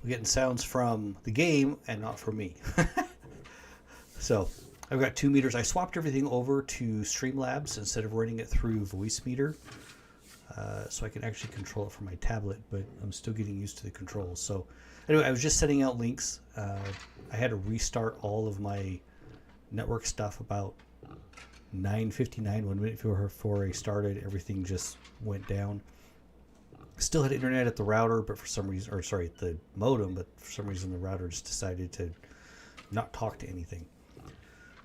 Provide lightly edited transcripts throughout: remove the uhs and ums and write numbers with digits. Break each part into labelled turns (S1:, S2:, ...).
S1: we're getting sounds from the game and not from me. So I've got 2 meters. I swapped everything over to StreamLabs instead of running it through Voice Meter. So I can actually control it from my tablet, but I'm still getting used to the controls. So anyway, I was just setting out links. I had to restart all of my network stuff about 9:59, 1 minute before I started. Everything just went down. Still had internet at the router, but for some reason, or sorry, the modem, but for some reason the router just decided to not talk to anything.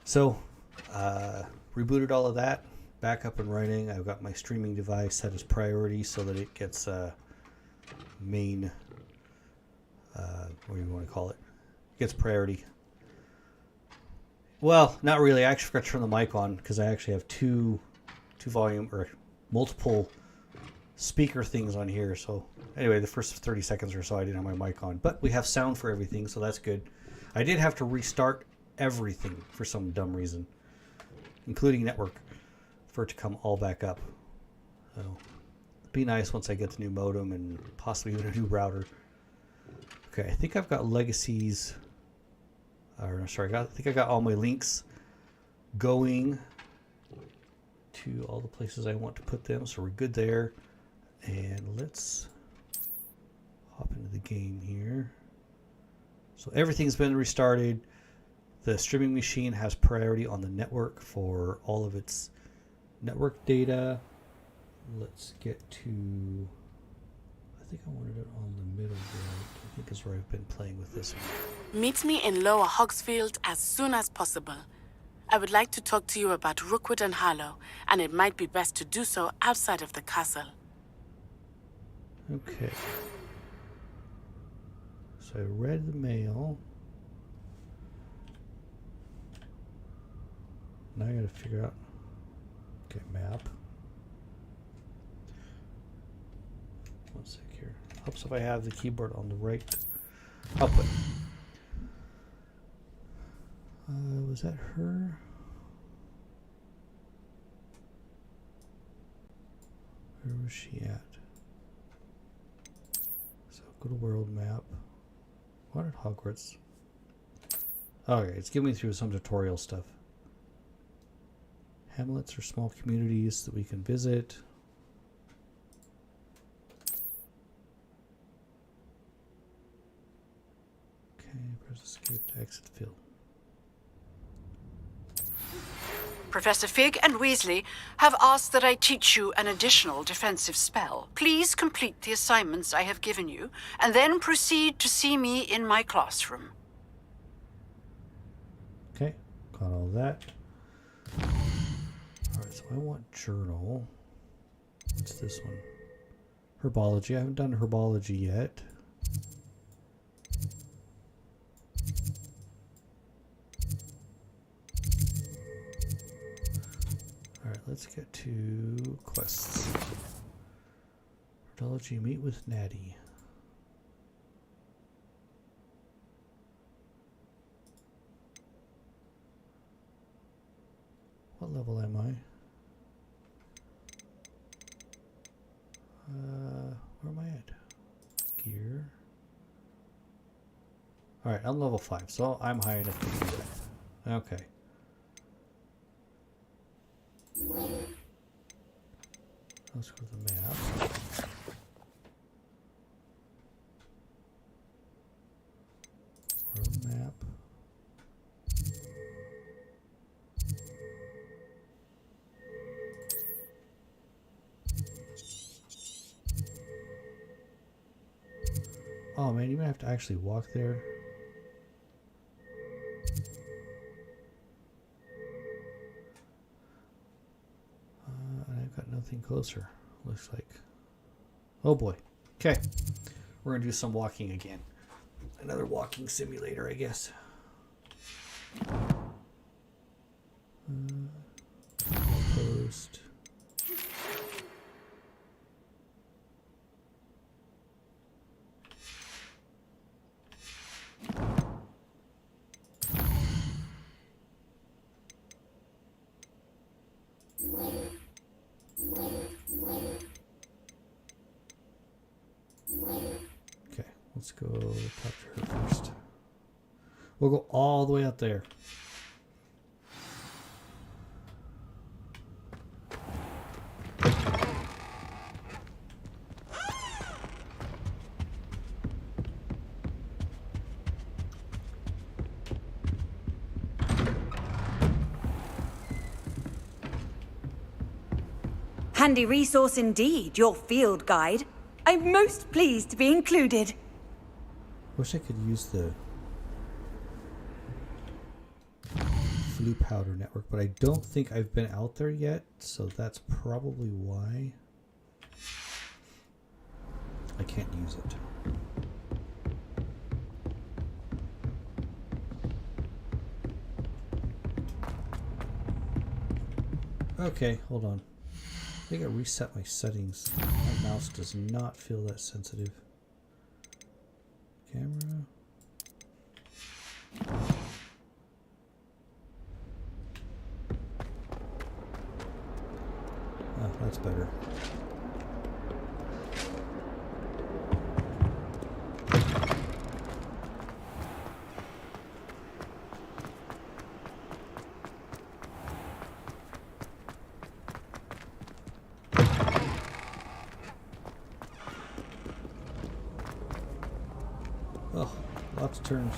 S1: So rebooted all of that, back up and running. I've got my streaming device set as priority so that it gets main, what do you want to call it? Gets priority. Well, not really. I actually forgot to turn the mic on because I actually have two volume or multiple speaker things on here. So anyway, the first 30 seconds or so I didn't have my mic on, but we have sound for everything, so that's good. I did have to restart everything for some dumb reason, including network, for it to come all back up. So it'd be nice once I get the new modem and possibly even a new router. Okay, I think I've got legacies. Or sorry, I think I got all my links going to all the places I want to put them, so we're good there. And let's hop into the game here. So everything's been restarted. The streaming machine has priority on the network for all of its network data. Let's get to, I think I wanted it on the middle right. I think is where I've been playing with this one.
S2: Meet me in Lower Hogsfield as soon as possible. I would like to talk to you about Rookwood and Harlow, and it might be best to do so outside of the castle.
S1: Okay. So I read the mail. Now I gotta figure out, okay, map. One sec here. Helps if I have the keyboard on the right output. Was that her? Where was she at? So go to world map. What at Hogwarts? Okay, it's giving me through some tutorial stuff. Hamlets are small communities that we can visit. Okay, press escape to exit field.
S3: Professor Fig and Weasley have asked that I teach you an additional defensive spell. Please complete the assignments I have given you, and then proceed to see me in my classroom.
S1: Okay, got all that. Alright, so I want journal. What's this one? Herbology. I haven't done herbology yet. Alright, let's get to quests. Herbology, meet with Natty. What level am I? Where am I at? Gear. Alright, I'm level 5, so I'm high enough to do that. Okay. Let's go to the map. World map. Oh man, you might have to actually walk there. And I've got nothing closer, looks like. Oh boy. Okay. We're gonna do some walking again. Another walking simulator, I guess. Post. Let's go talk to her first. We'll go all the way out there.
S4: Handy resource indeed, your field guide. I'm most pleased to be included.
S1: Wish I could use the Flue Powder network, but I don't think I've been out there yet, so that's probably why I can't use it. Okay, hold on. I think I reset my settings. My mouse does not feel that sensitive. Camera. Oh, that's better. Oh, lots of turns.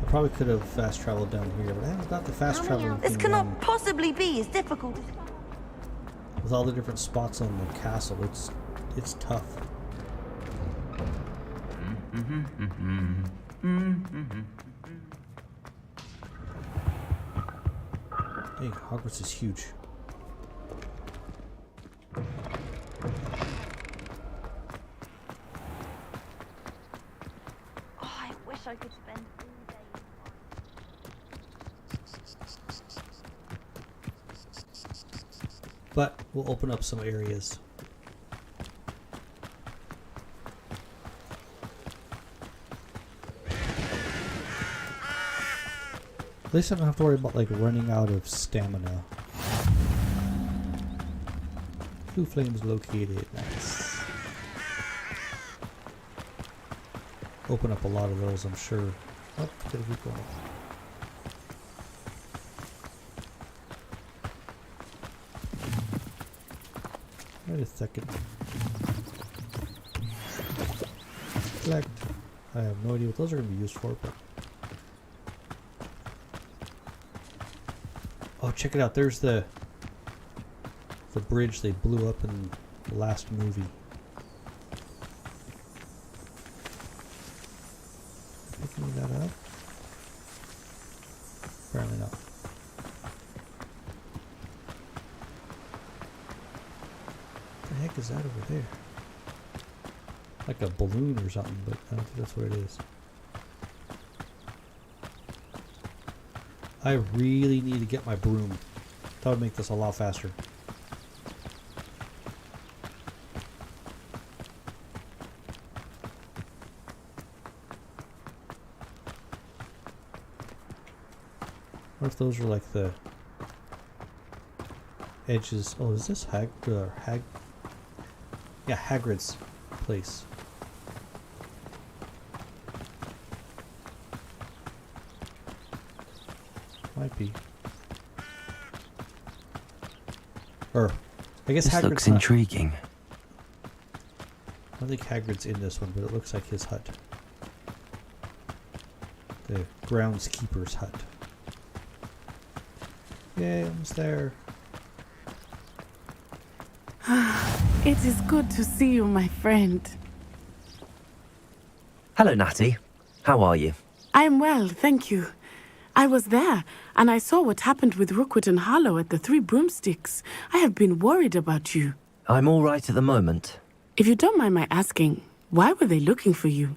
S1: I probably could have fast traveled down here, but I haven't got the fast traveling
S4: This
S1: thing
S4: cannot
S1: done.
S4: possibly be as difficult as...
S1: With all the different spots on the castle, it's tough. Hey, Hogwarts is huge.
S4: Oh, I wish I could spend all day...
S1: But we'll open up some areas. At least I don't have to worry about like running out of stamina. Blue flames located. Nice. Open up a lot of those, I'm sure. Oh, gotta keep going. Wait a second. Select. I have no idea what those are going to be used for, but... Oh, check it out. There's the bridge they blew up in the last movie. Picking that up? Apparently not. What the heck is that over there? Like a balloon or something, but I don't think that's what it is. I really need to get my broom. That would make this a lot faster. What if those are like the edges? Oh, is this yeah, Hagrid's place. Might be. Or, I guess
S5: This
S1: Hagrid's
S5: looks
S1: not.
S5: intriguing.
S1: I don't think Hagrid's in this one, but it looks like his hut. The groundskeeper's hut. Yay, almost there.
S2: It is good to see you, my friend.
S5: Hello, Natty. How are you?
S2: I am well, thank you. I was there, and I saw what happened with Rookwood and Harlow at the Three Broomsticks. I have been worried about you.
S5: I'm all right at the moment.
S2: If you don't mind my asking, why were they looking for you?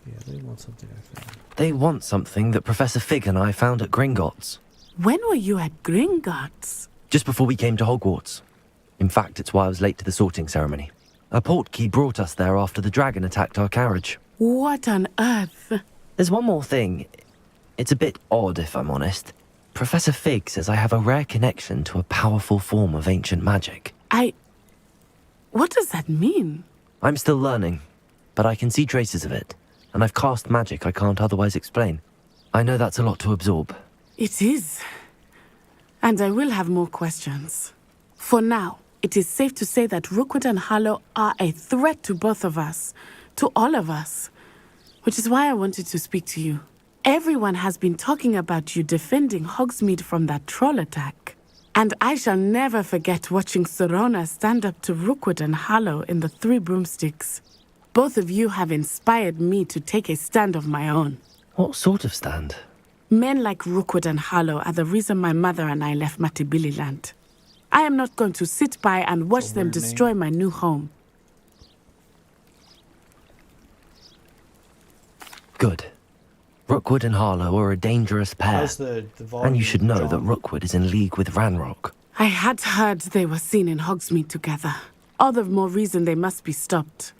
S1: Yeah, they want something I found.
S5: They want something that Professor Fig and I found at Gringotts.
S2: When were you at Gringotts?
S5: Just before we came to Hogwarts. In fact, it's why I was late to the sorting ceremony. A portkey brought us there after the dragon attacked our carriage.
S2: What on earth?
S5: There's one more thing. It's a bit odd, if I'm honest. Professor Fig says I have a rare connection to a powerful form of ancient magic.
S2: What does that mean?
S5: I'm still learning, but I can see traces of it, and I've cast magic I can't otherwise explain. I know that's a lot to absorb.
S2: It is. And I will have more questions. For now, it is safe to say that Rookwood and Harlow are a threat to both of us, to all of us. Which is why I wanted to speak to you. Everyone has been talking about you defending Hogsmeade from that troll attack. And I shall never forget watching Sorona stand up to Rookwood and Harlow in the Three Broomsticks. Both of you have inspired me to take a stand of my own.
S5: What sort of stand?
S2: Men like Rookwood and Harlow are the reason my mother and I left Matibili land. I am not going to sit by and watch them destroy my new home.
S5: Good. Rookwood and Harlow are a dangerous pair.
S1: How's the volume,
S5: And you should know
S1: John?
S5: that Rookwood is in league with Ranrock.
S2: I had heard they were seen in Hogsmeade together. All the more reason they must be stopped.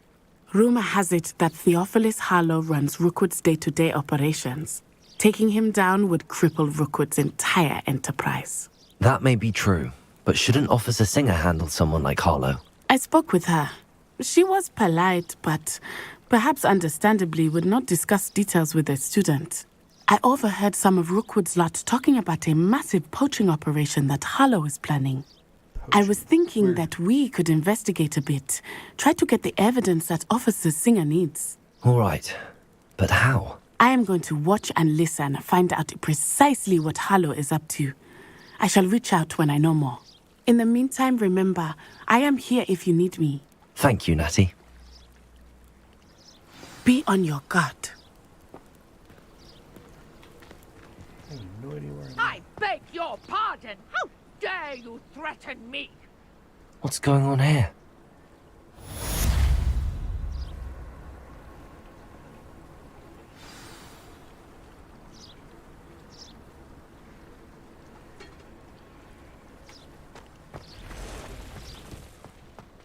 S2: Rumor has it that Theophilus Harlow runs Rookwood's day-to-day operations. Taking him down would cripple Rookwood's entire enterprise.
S5: That may be true, but shouldn't Officer Singer handle someone like Harlow?
S2: I spoke with her. She was polite, but perhaps understandably would not discuss details with a student. I overheard some of Rookwood's lot talking about a massive poaching operation that Harlow is planning. I was thinking that we could investigate a bit, try to get the evidence that Officer Singer needs.
S5: All right, but how?
S2: I am going to watch and listen, find out precisely what Harlow is up to. I shall reach out when I know more. In the meantime, remember, I am here if you need me.
S5: Thank you, Natty.
S2: Be on your guard.
S1: I have no idea where
S6: I beg your pardon! How dare you threaten me?
S5: What's going on here?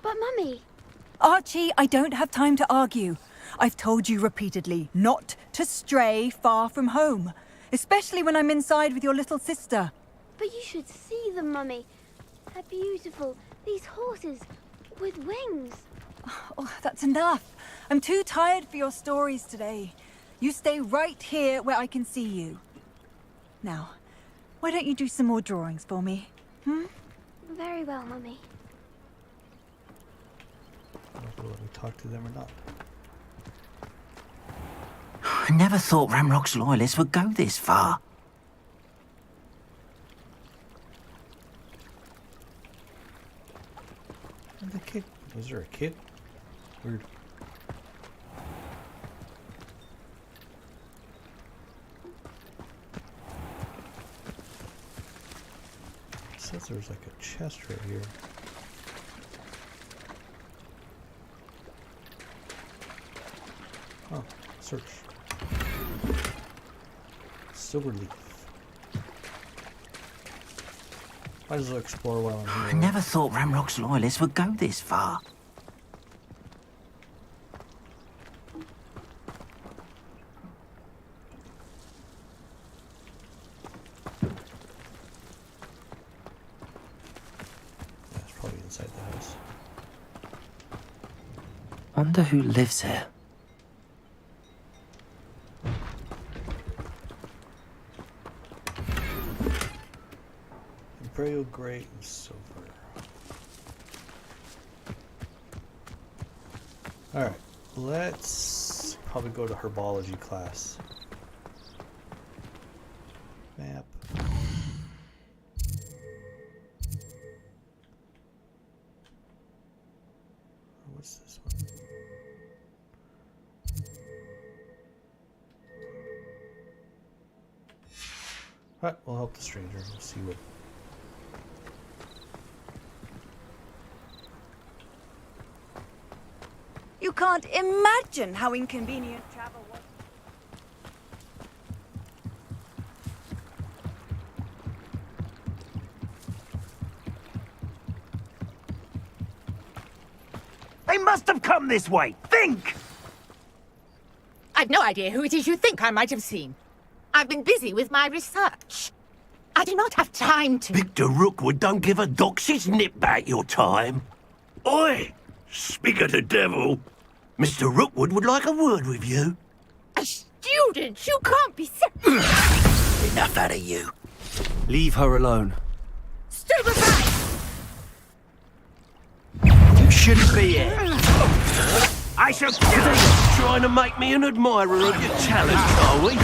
S7: But Mummy...
S4: Archie, I don't have time to argue. I've told you repeatedly not to stray far from home, especially when I'm inside with your little sister.
S7: But you should see them, Mummy. They're beautiful. These horses with wings.
S4: Oh, that's enough. I'm too tired for your stories today. You stay right here where I can see you. Now, why don't you do some more drawings for me?
S7: Very well, Mummy.
S1: I don't know if they'll let me talk to them or not.
S8: I never thought Ramrock's loyalists would go this far.
S1: And the kid. Was there a kid? Weird. It says there was like a chest right here. Oh, search. Silver leaf. Might as well explore while I'm
S8: I
S1: here.
S8: never thought Ramrock's loyalists would go this far.
S1: That's probably inside the house.
S5: Wonder who lives here.
S1: Imperial Grey and Silver. Alright, let's probably go to herbology class. Map. What's this one? Alright, we'll help the stranger. We'll see what.
S4: You can't imagine how inconvenient travel was.
S8: They must have come this way! Think!
S6: I've no idea who it is you think I might have seen. I've been busy with my research. I do not have time to.
S9: Victor Rookwood don't give a doxy's nip back your time. Oi! Speak of the devil. Mr. Rookwood would like a word with you.
S6: A student? You can't be
S9: Enough out of you.
S5: Leave her alone.
S6: Stupefy!
S9: You shouldn't be here. I shall kill you. Trying to make me an admirer of your talent, are we?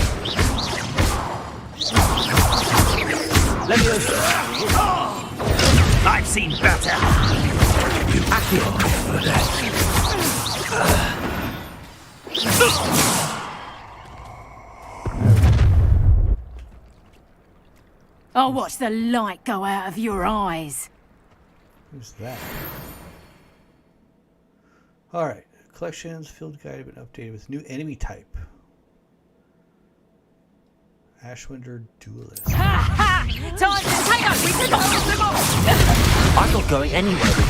S9: Let me I've seen better. You feel for that.
S6: I'll watch the light go out of your eyes.
S1: Who's that? Alright. Collections, field guide have been updated with new enemy type. Ashwinder Duelist.
S6: Ha ha! Time to take us! We can
S5: I'm not going anywhere with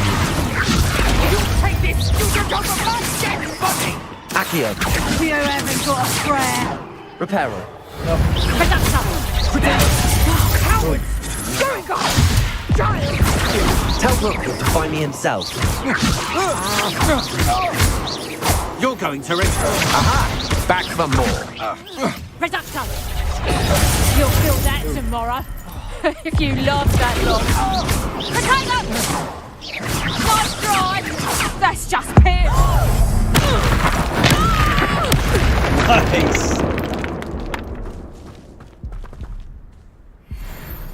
S6: You take this stupid job of my shit, buddy!
S5: you. Accio,
S6: You haven't got a prayer.
S5: Reparo.
S6: Conductor! Coward! Going on! Child!
S5: Tell Rookwood to find me himself.
S9: You're going to it. Aha! Back for more.
S6: Conductor! You'll feel that tomorrow. If you last that long. Potato! Nice drive! That's just pure!
S1: Nice!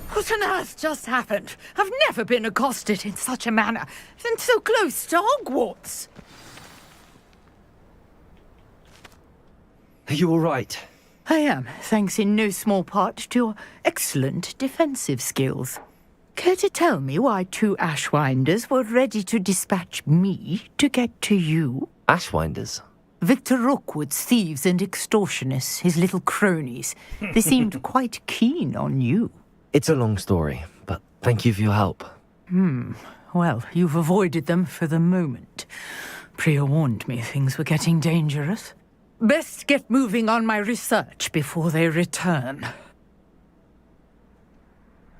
S6: What on earth just happened? I've never been accosted in such a manner, and so close to Hogwarts.
S5: Are you all right?
S6: I am, thanks in no small part to your excellent defensive skills. Care to tell me why 2 Ashwinders were ready to dispatch me to get to you?
S5: Ashwinders.
S6: Victor Rookwood's thieves and extortionists, his little cronies. They seemed quite keen on you.
S5: It's a long story, but thank you for your help.
S6: Well, you've avoided them for the moment. Priya warned me things were getting dangerous. Best get moving on my research before they return.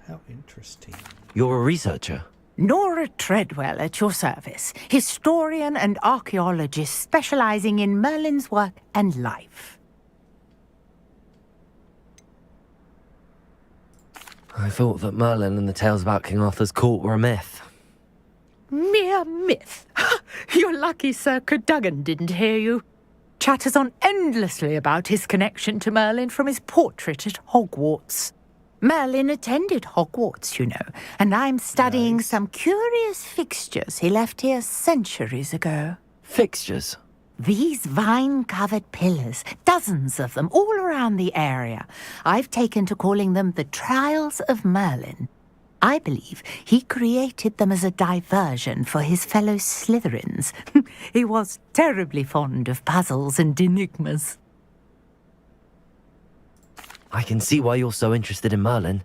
S1: How interesting.
S5: You're a researcher.
S6: Nora Treadwell at your service, historian and archaeologist specializing in Merlin's work and life.
S5: I thought that Merlin and the tales about King Arthur's court were a myth.
S6: Mere myth. You're lucky Sir Cadogan didn't hear you. Chatters on endlessly about his connection to Merlin from his portrait at Hogwarts. Merlin attended Hogwarts, you know, and I'm studying some curious fixtures he left here centuries ago.
S5: Fixtures?
S6: These vine-covered pillars, dozens of them, all around the area. I've taken to calling them the Trials of Merlin. I believe he created them as a diversion for his fellow Slytherins. He was terribly fond of puzzles and enigmas.
S5: I can see why you're so interested in Merlin.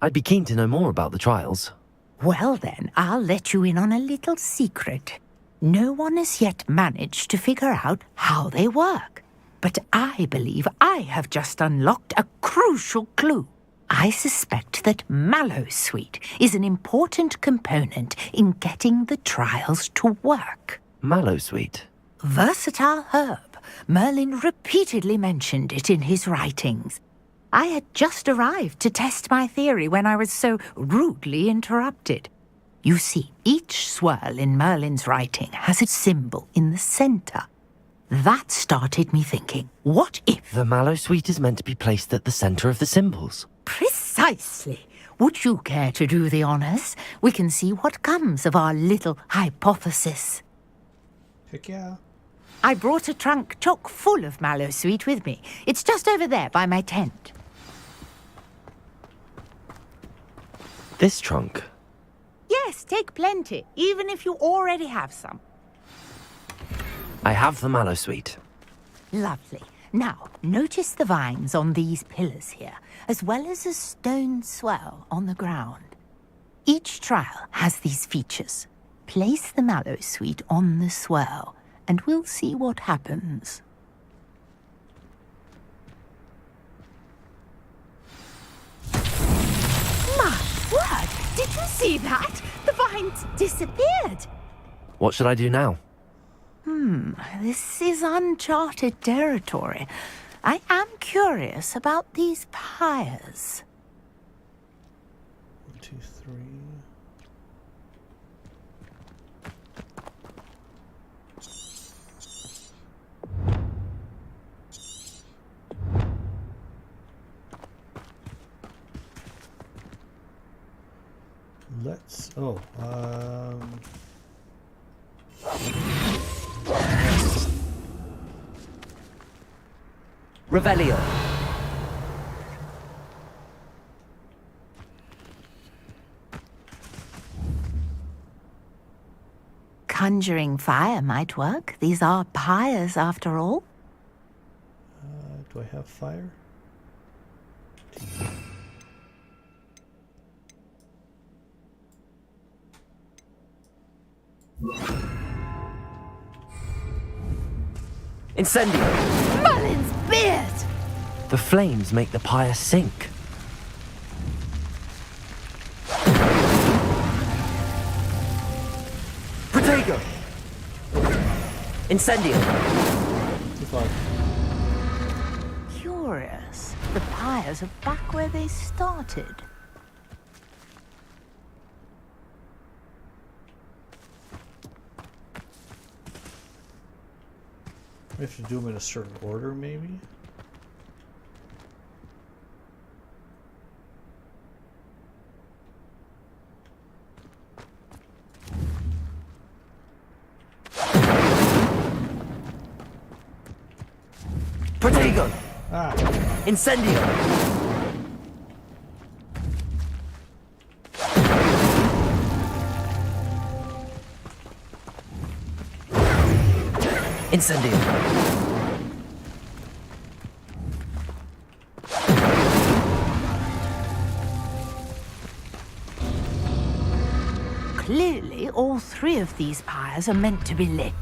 S5: I'd be keen to know more about the trials.
S6: Well then, I'll let you in on a little secret. No one has yet managed to figure out how they work. But I believe I have just unlocked a crucial clue. I suspect that Mallowsweet is an important component in getting the trials to work.
S5: Mallowsweet?
S6: Versatile herb. Merlin repeatedly mentioned it in his writings. I had just arrived to test my theory when I was so rudely interrupted. You see, each swirl in Merlin's writing has a symbol in the center. That started me thinking, what if...
S5: The Mallowsweet is meant to be placed at the center of the symbols.
S6: Precisely. Would you care to do the honors? We can see what comes of our little hypothesis.
S1: Heck yeah.
S6: I brought a trunk chock full of Mallowsweet with me. It's just over there by my tent.
S5: This trunk?
S6: Yes, take plenty, even if you already have some.
S5: I have the Mallowsweet.
S6: Lovely. Now, notice the vines on these pillars here, as well as a stone swell on the ground. Each trial has these features. Place the Mallowsweet on the swell, and we'll see what happens. See that? The vines disappeared.
S5: What should I do now?
S6: This is uncharted territory. I am curious about these pyres.
S1: 1, 2, 3. Let's. Oh.
S5: Revelio.
S6: Conjuring fire might work. These are pyres after all.
S1: Do I have fire?
S5: Incendio!
S6: Merlin's beard!
S5: The flames make the pyre sink. Protego! Incendio!
S1: Too far.
S6: Curious. The pyres are back where they started.
S1: We have to do them in a certain order, maybe?
S5: Protego!
S1: Ah!
S5: Incendio! Incendio!
S6: Clearly, all three of these pyres are meant to be lit.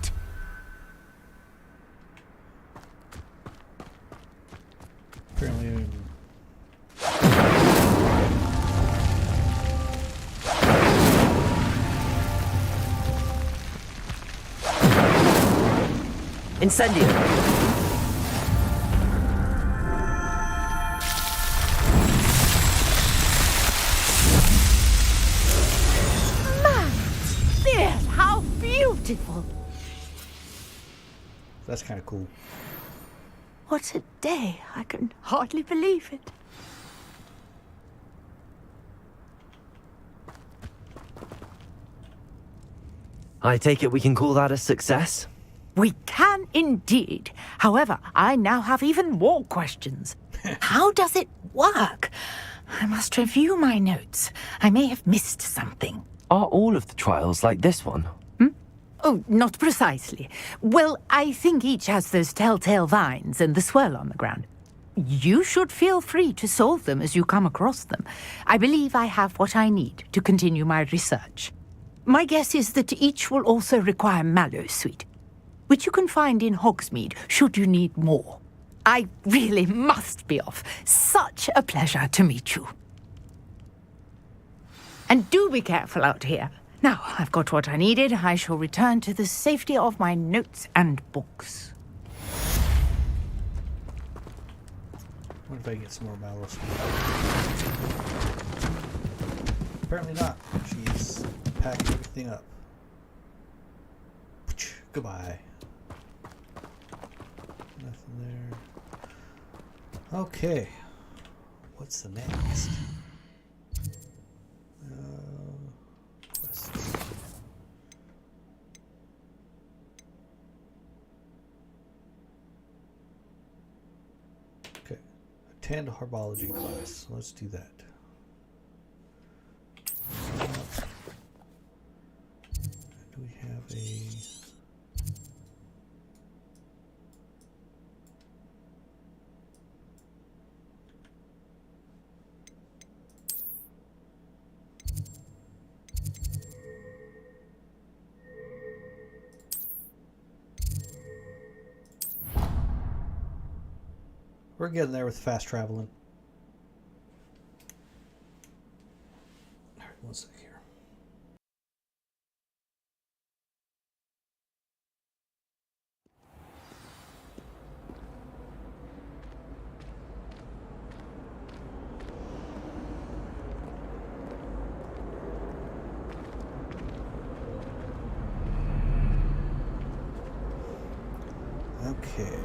S1: Apparently.
S5: Incendio!
S6: Beard, how beautiful!
S1: That's kind of cool.
S6: What a day. I can hardly believe it.
S5: I take it we can call that a success?
S6: We can indeed. However, I now have even more questions. How does it work? I must review my notes. I may have missed something.
S5: Are all of the trials like this one?
S6: Oh, not precisely. Well, I think each has those telltale vines and the swirl on the ground. You should feel free to solve them as you come across them. I believe I have what I need to continue my research. My guess is that each will also require mallow sweet, which you can find in Hogsmeade should you need more. I really must be off. Such a pleasure to meet you. And do be careful out here. Now, I've got what I needed. I shall return to the safety of my notes and books.
S1: What if I get some more mallows? Apparently not. She's packing everything up. Goodbye. Nothing there. Okay. What's the next? Quests. Okay. Attend herbology class. Let's do that. Do we have a... We're getting there with fast traveling. All right, one sec here. Okay.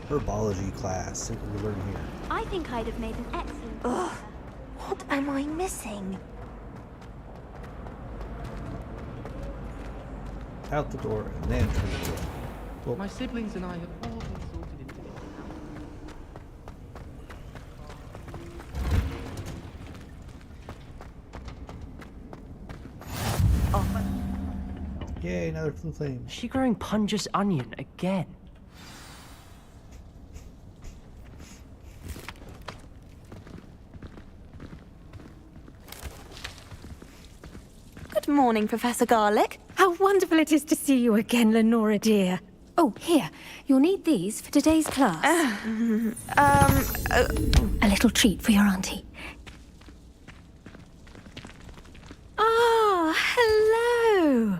S1: Herbology class. See what we learn here.
S7: I think I'd have made an excellent. Ugh. What am I missing?
S1: Out the door and then turn the door. Well,
S10: My siblings and I have all been sorted into this
S1: yay, another blue flame.
S5: Is she growing Punja's onion again?
S11: Good morning, Professor Garlick. How wonderful it is to see you again, Lenora dear. Oh, here. You'll need these for today's class. A little treat for your auntie. Ah, hello.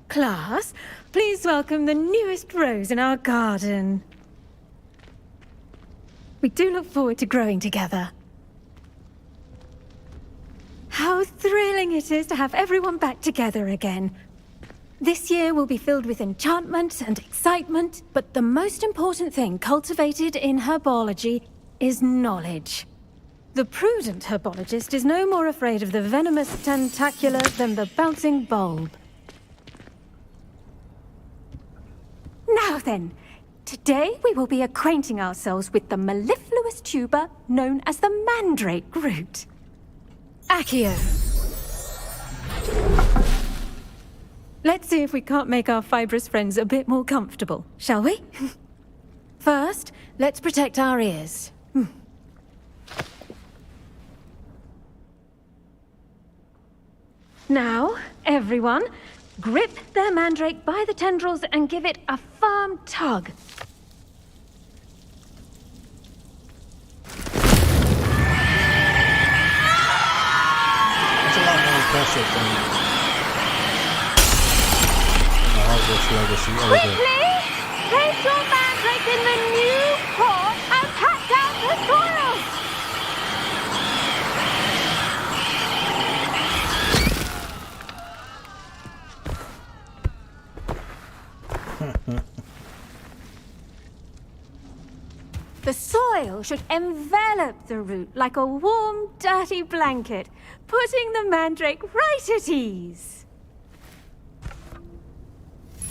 S11: Class, please welcome the newest rose in our garden. We do look forward to growing together. How thrilling it is to have everyone back together again. This year will be filled with enchantment and excitement, but the most important thing cultivated in herbology is knowledge. The prudent herbologist is no more afraid of the venomous tentacula than the bouncing bulb. Now then, today we will be acquainting ourselves with the mellifluous tuber known as the mandrake root. Accio. Let's see if we can't make our fibrous friends a bit more comfortable, shall we? First, let's protect our ears. Now, everyone, grip their mandrake by the tendrils and give it a firm tug.
S1: That's a lot more impressive than the Hogwarts Legacy.
S7: Quickly! Place your mandrake in the new pot and pat down the soil!
S11: The soil should envelop the root like a warm, dirty blanket, putting the mandrake right at ease.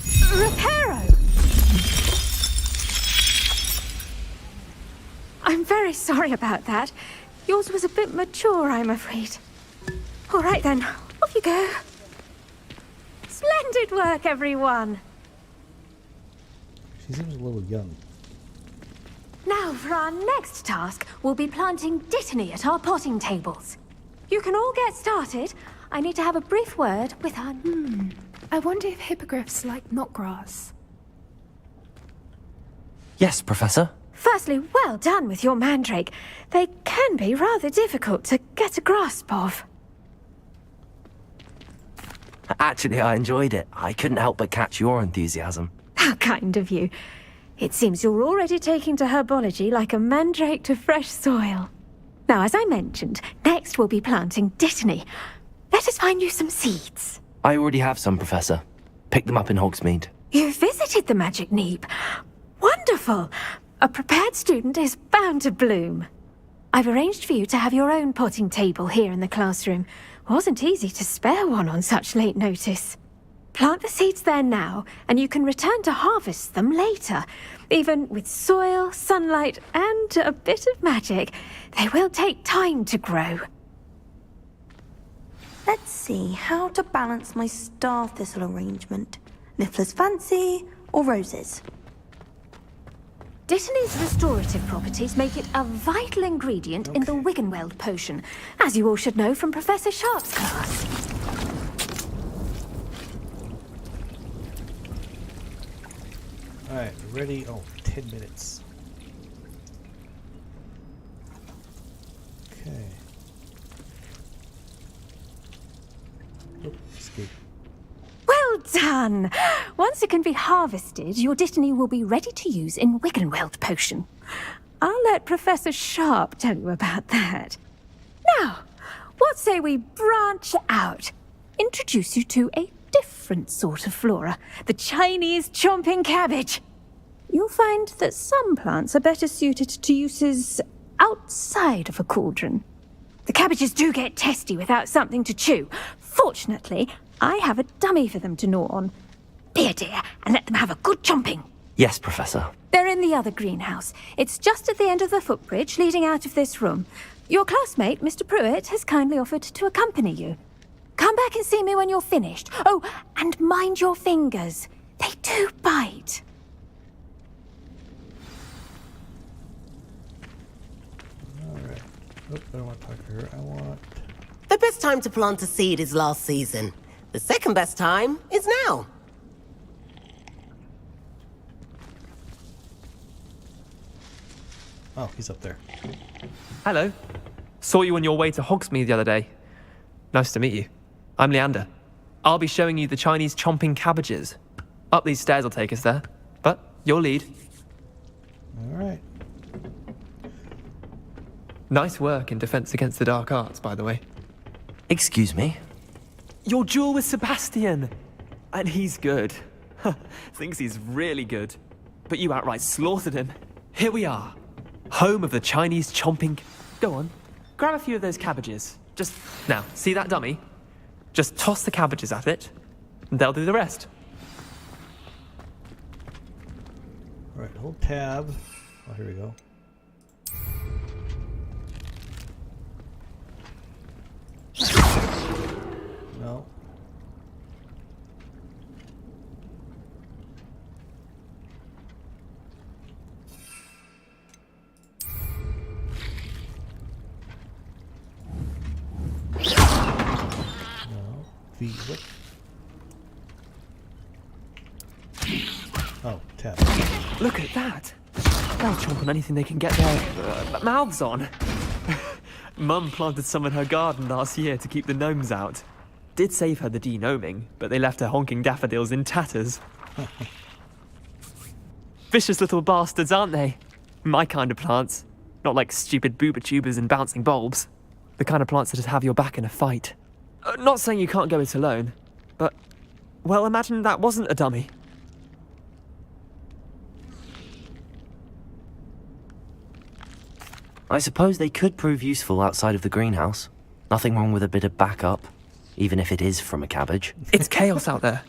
S11: Reparo! I'm very sorry about that. Yours was a bit mature, I'm afraid. All right then, off you go. Splendid work, everyone.
S1: She seems a little young.
S11: Now, for our next task, we'll be planting dittany at our potting tables. You can all get started. I need to have a brief word with our...
S2: I wonder if hippogriffs like knotgrass.
S5: Yes, Professor.
S11: Firstly, well done with your mandrake. They can be rather difficult to get a grasp of.
S5: Actually, I enjoyed it. I couldn't help but catch your enthusiasm.
S11: How kind of you. It seems you're already taking to herbology like a mandrake to fresh soil. Now, as I mentioned, next we'll be planting dittany. Let us find you some seeds.
S5: I already have some, Professor. Picked them up in Hogsmeade.
S11: You visited the Magic Neep. Wonderful! A prepared student is bound to bloom. I've arranged for you to have your own potting table here in the classroom. Wasn't easy to spare one on such late notice. Plant the seeds there now, and you can return to harvest them later. Even with soil, sunlight, and a bit of magic, they will take time to grow.
S12: Let's see how to balance my star thistle arrangement. Niffler's fancy or roses?
S11: Dittany's restorative properties make it a vital ingredient in the Wiggenweld potion, as you all should know from Professor Sharp's class.
S1: Alright, ready? Oh, 10 minutes. Okay. Oop, escape.
S11: Well done! Once it can be harvested, your dittany will be ready to use in Wiggenweld potion. I'll let Professor Sharp tell you about that. Now, what say we branch out? Introduce you to a different sort of flora, the Chinese chomping cabbage. You'll find that some plants are better suited to uses outside of a cauldron. The cabbages do get testy without something to chew. Fortunately, I have a dummy for them to gnaw on. Be a dear and let them have a good chomping.
S5: Yes, Professor.
S11: They're in the other greenhouse. It's just at the end of the footbridge leading out of this room. Your classmate, Mr. Pruitt, has kindly offered to accompany you. Come back and see me when you're finished. Oh, and mind your fingers. They do bite.
S1: Alright. Oop, I don't want to talk to her. I want...
S13: The best time to plant a seed is last season. The second best time is now.
S1: Oh, he's up there.
S10: Hello. Saw you on your way to Hogsmeade the other day. Nice to meet you. I'm Leander. I'll be showing you the Chinese chomping cabbages. Up these stairs will take us there. But your lead.
S1: Alright.
S10: Nice work in Defense Against the Dark Arts, by the way.
S5: Excuse me?
S10: Your duel with Sebastian! And he's good. Thinks he's really good. But you outright slaughtered him. Here we are. Home of the Chinese chomping... Go on. Grab a few of those cabbages. Just... Now, see that dummy? Just toss the cabbages at it, and they'll do the rest.
S1: Alright, hold tab. Oh, here we go. No. No. V, what? Oh, tab.
S10: Look at that! They'll chomp on anything they can get their mouths on. Mum planted some in her garden last year to keep the gnomes out. Did save her the de-gnoming, but they left her honking daffodils in tatters. Vicious little bastards, aren't they? My kind of plants. Not like stupid booba tubers and bouncing bulbs. The kind of plants that just have your back in a fight. Not saying you can't go it alone, but... Well, imagine that wasn't a dummy.
S5: I suppose they could prove useful outside of the greenhouse. Nothing wrong with a bit of backup, even if it is from a cabbage.
S10: It's chaos out there.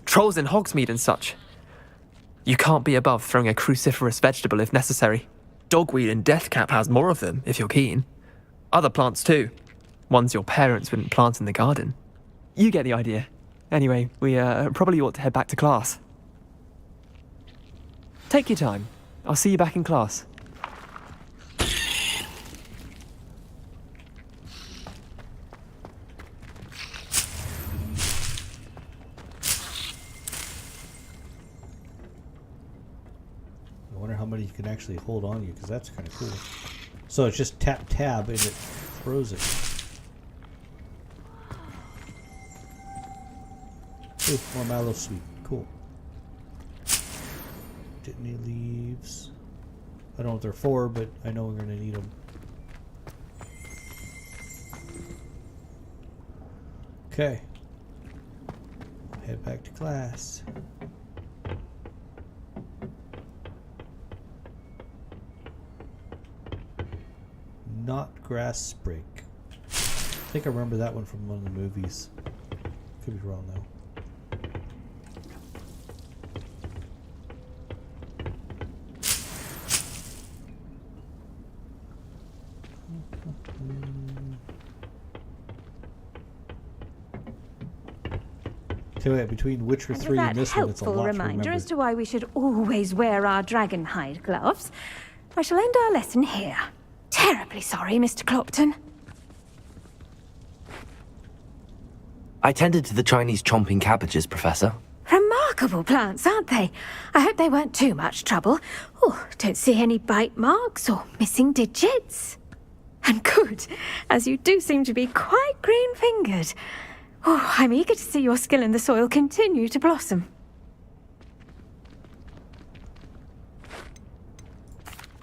S10: Trolls in Hogsmeade and such. You can't be above throwing a cruciferous vegetable if necessary. Dogweed and deathcap has more of them, if you're keen. Other plants too. Ones your parents wouldn't plant in the garden. You get the idea. Anyway, we probably ought to head back to class. Take your time. I'll see you back in class.
S1: I wonder how many you can actually hold on you, because that's kind of cool. So it's just tap tab and it throws it. Ooh, more mallow sweet. Cool. Jitney leaves. I don't know what they're for, but I know we're going to need them. Okay. Head back to class. Not grass sprig. I think I remember that one from one of the movies. Could be wrong though. So yeah, between Witcher 3 and this one, it's a lot to remember.
S11: Reminder as to why we should always wear our dragon hide gloves. I shall end our lesson here. Terribly sorry, Mr. Clopton.
S5: I tended to the Chinese chomping cabbages, Professor.
S11: Remarkable plants, aren't they? I hope they weren't too much trouble. Oh, don't see any bite marks or missing digits. And good, as you do seem to be quite green-fingered. Oh, I'm eager to see your skill in the soil continue to blossom.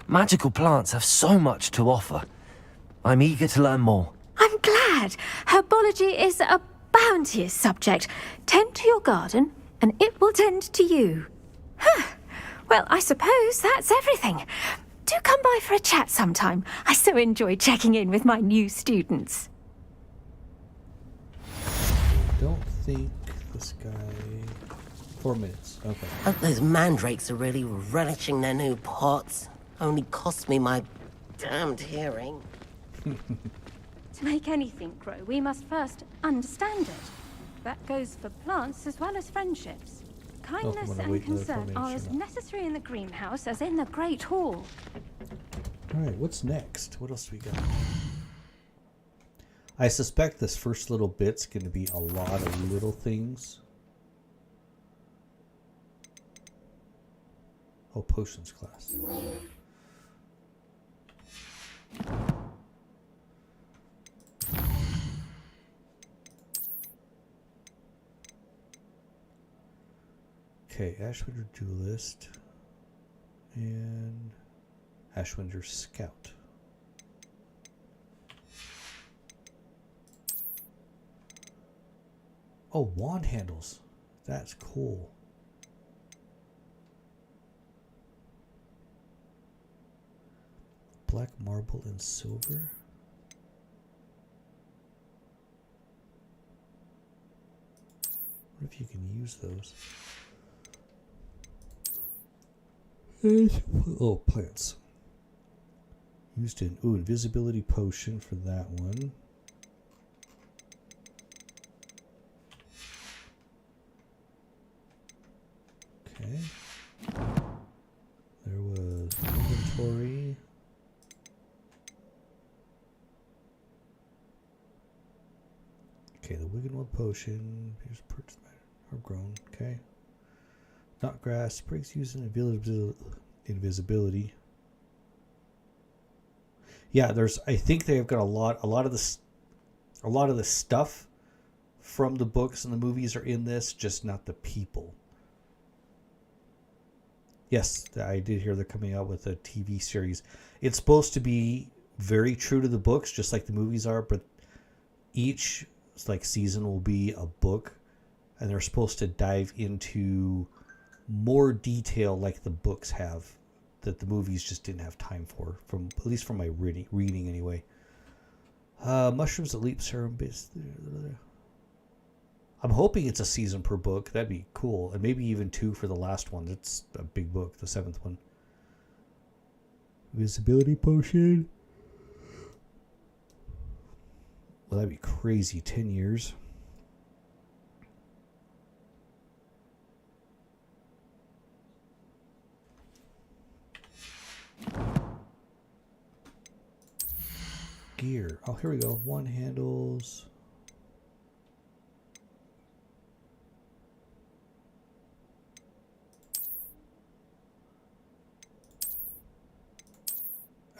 S5: Magical plants have so much to offer. I'm eager to learn more.
S11: I'm glad. Herbology is a bounteous subject. Tend to your garden, and it will tend to you. Well, I suppose that's everything. Do come by for a chat sometime. I so enjoy checking in with my new students.
S1: Don't think this guy... 4 minutes, okay.
S13: Those mandrakes are really relishing their new pots. Only cost me my damned hearing.
S11: To make anything grow, we must first understand it. That goes for plants as well as friendships. Kindness and concern are as necessary in the greenhouse as in the Great Hall.
S1: Alright, what's next? What else do we got? I suspect this first little bit's going to be a lot of little things. Oh, potions class. Okay, Ashwinder Duelist and Ashwinder Scout. Oh, wand handles. That's cool. Black marble and silver. What if you can use those? Oh, plants. Used in invisibility potion for that one. Okay. There was inventory. Okay, the Wiggenweld potion. Here's purchased or grown. Okay. Not grass. Breaks using invisibility. Yeah, there's. I think they've got a lot of the stuff from the books and the movies are in this, just not the people. Yes, I did hear they're coming out with a TV series. It's supposed to be very true to the books, just like the movies are, but each season will be a book, and they're supposed to dive into more detail like the books have, that the movies just didn't have time for, at least from my reading anyway. Mushrooms that leap serum base. I'm hoping it's a season per book. That'd be cool. And maybe even 2 for the last one. It's a big book, the 7th one. Visibility potion. Well, that'd be crazy. 10 years. Gear. Oh, here we go. One handles.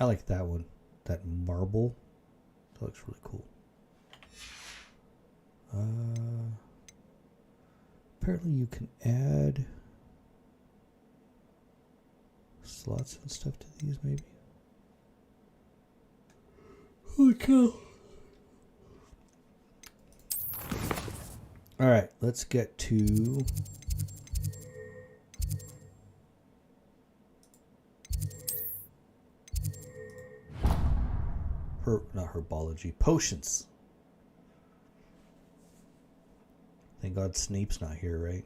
S1: I like that one. That marble. That looks really cool. Apparently you can add slots and stuff to these, maybe. Holy cow. Alright, let's get to not herbology, potions. Thank God Snape's not here, right?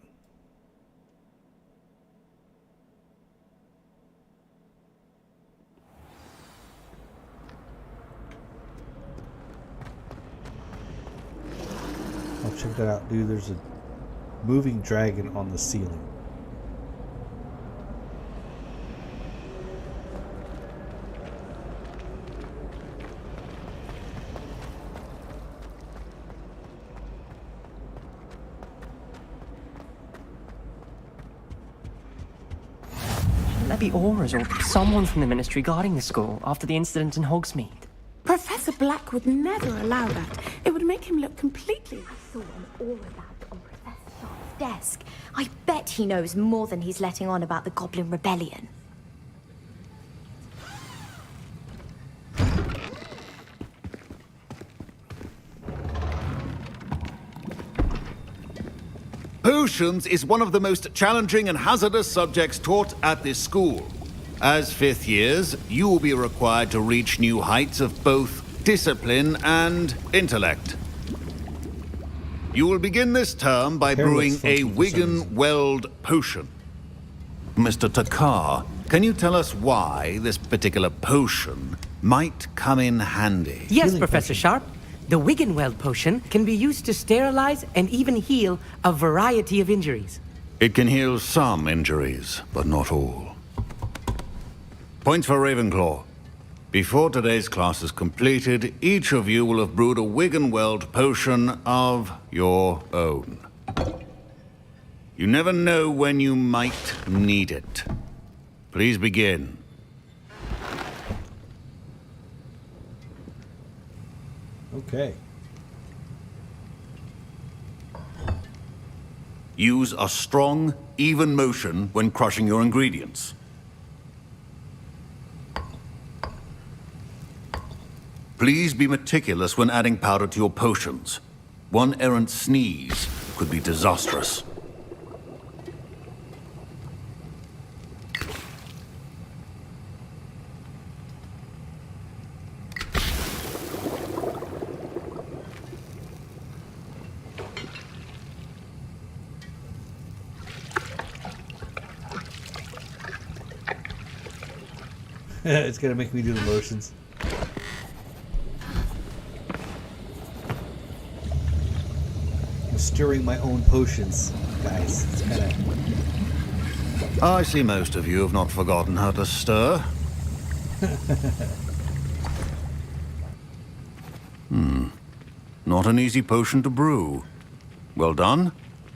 S1: Oh, check that out, dude. There's a moving dragon on the ceiling.
S14: Be Auras or someone from the Ministry guarding the school after the incident in Hogsmeade.
S2: Professor Black would never allow that. It would make him look completely...
S15: I saw an aura bag on Professor Sharp's desk. I bet he knows more than he's letting on about the Goblin Rebellion.
S16: Potions is one of the most challenging and hazardous subjects taught at this school. As fifth years, you will be required to reach new heights of both discipline and intellect. You will begin this term by brewing a Wigan Weld potion. Mr. Takar, can you tell us why this particular potion might come in handy?
S17: Yes, Professor Sharp. The Wiggenweld potion can be used to sterilize and even heal a variety of injuries.
S16: It can heal some injuries, but not all. Points for Ravenclaw. Before today's class is completed, each of you will have brewed a Wiggenweld potion of your own. You never know when you might need it. Please begin.
S1: Okay.
S16: Use a strong, even motion when crushing your ingredients. Please be meticulous when adding powder to your potions. One errant sneeze could be disastrous.
S1: It's gonna make me do the motions. I'm stirring my own potions, guys. It's kinda...
S16: I see most of you have not forgotten how to stir. Not an easy potion to brew. Well done.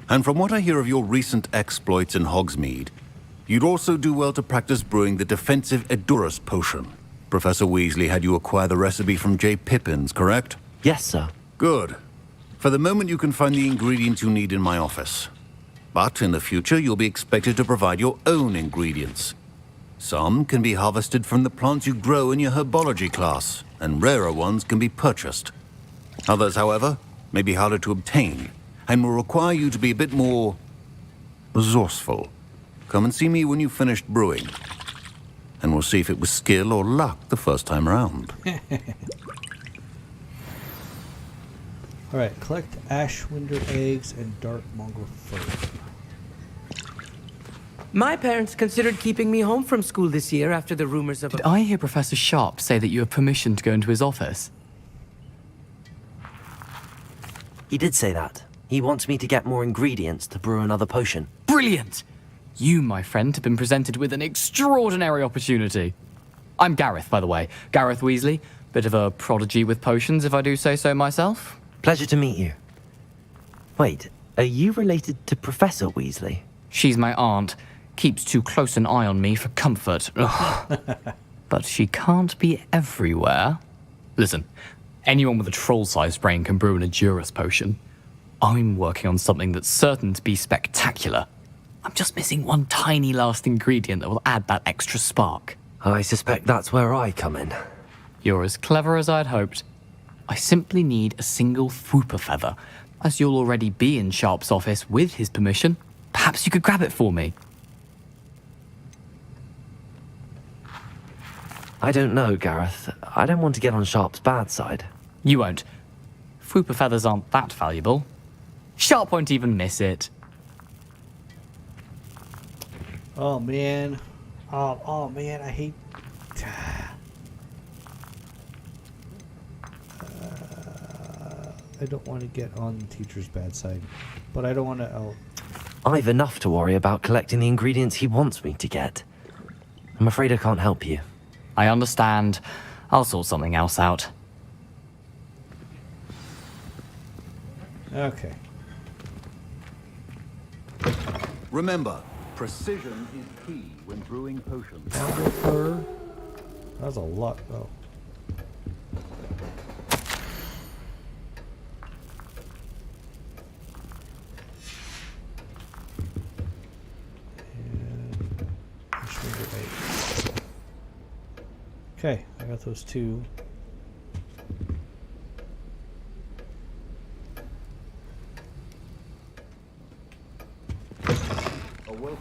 S16: And from what I hear of your recent exploits in Hogsmeade, you'd also do well to practice brewing the defensive Edurus potion. Professor Weasley had you acquire the recipe from J. Pippins, correct?
S5: Yes, sir.
S16: Good. For the moment, you can find the ingredients you need in my office. But in the future, you'll be expected to provide your own ingredients. Some can be harvested from the plants you grow in your herbology class, and rarer ones can be purchased. Others, however, may be harder to obtain, and will require you to be a bit more resourceful. Come and see me when you've finished brewing, and we'll see if it was skill or luck the first time around.
S1: Alright, collect Ashwinder eggs and dark mongrel fur.
S17: My parents considered keeping me home from school this year after the rumors of...
S18: Did I hear Professor Sharp say that you have permission to go into his office?
S5: He did say that. He wants me to get more ingredients to brew another potion.
S18: Brilliant! You, my friend, have been presented with an extraordinary opportunity. I'm Gareth, by the way. Gareth Weasley. Bit of a prodigy with potions, if I do say so myself.
S5: Pleasure to meet you. Wait, are you related to Professor Weasley?
S18: She's my aunt. Keeps too close an eye on me for comfort. But she can't be everywhere. Listen, anyone with a troll-sized brain can brew an Edurus potion. I'm working on something that's certain to be spectacular. I'm just missing one tiny last ingredient that will add that extra spark.
S5: I suspect that's where I come in.
S18: You're as clever as I'd hoped. I simply need a single Fwooper feather. As you'll already be in Sharp's office with his permission, perhaps you could grab it for me.
S5: I don't know, Gareth. I don't want to get on Sharp's bad side.
S18: You won't. Fwooper feathers aren't that valuable. Sharp won't even miss it.
S1: Oh man. Oh man, I hate... I don't want to get on the teacher's bad side, but I don't want to...
S5: I've enough to worry about collecting the ingredients he wants me to get. I'm afraid I can't help you.
S18: I understand. I'll sort something else out.
S1: Okay.
S16: Remember, precision is key when brewing potions.
S1: That's a lot, though. Okay, I got those two.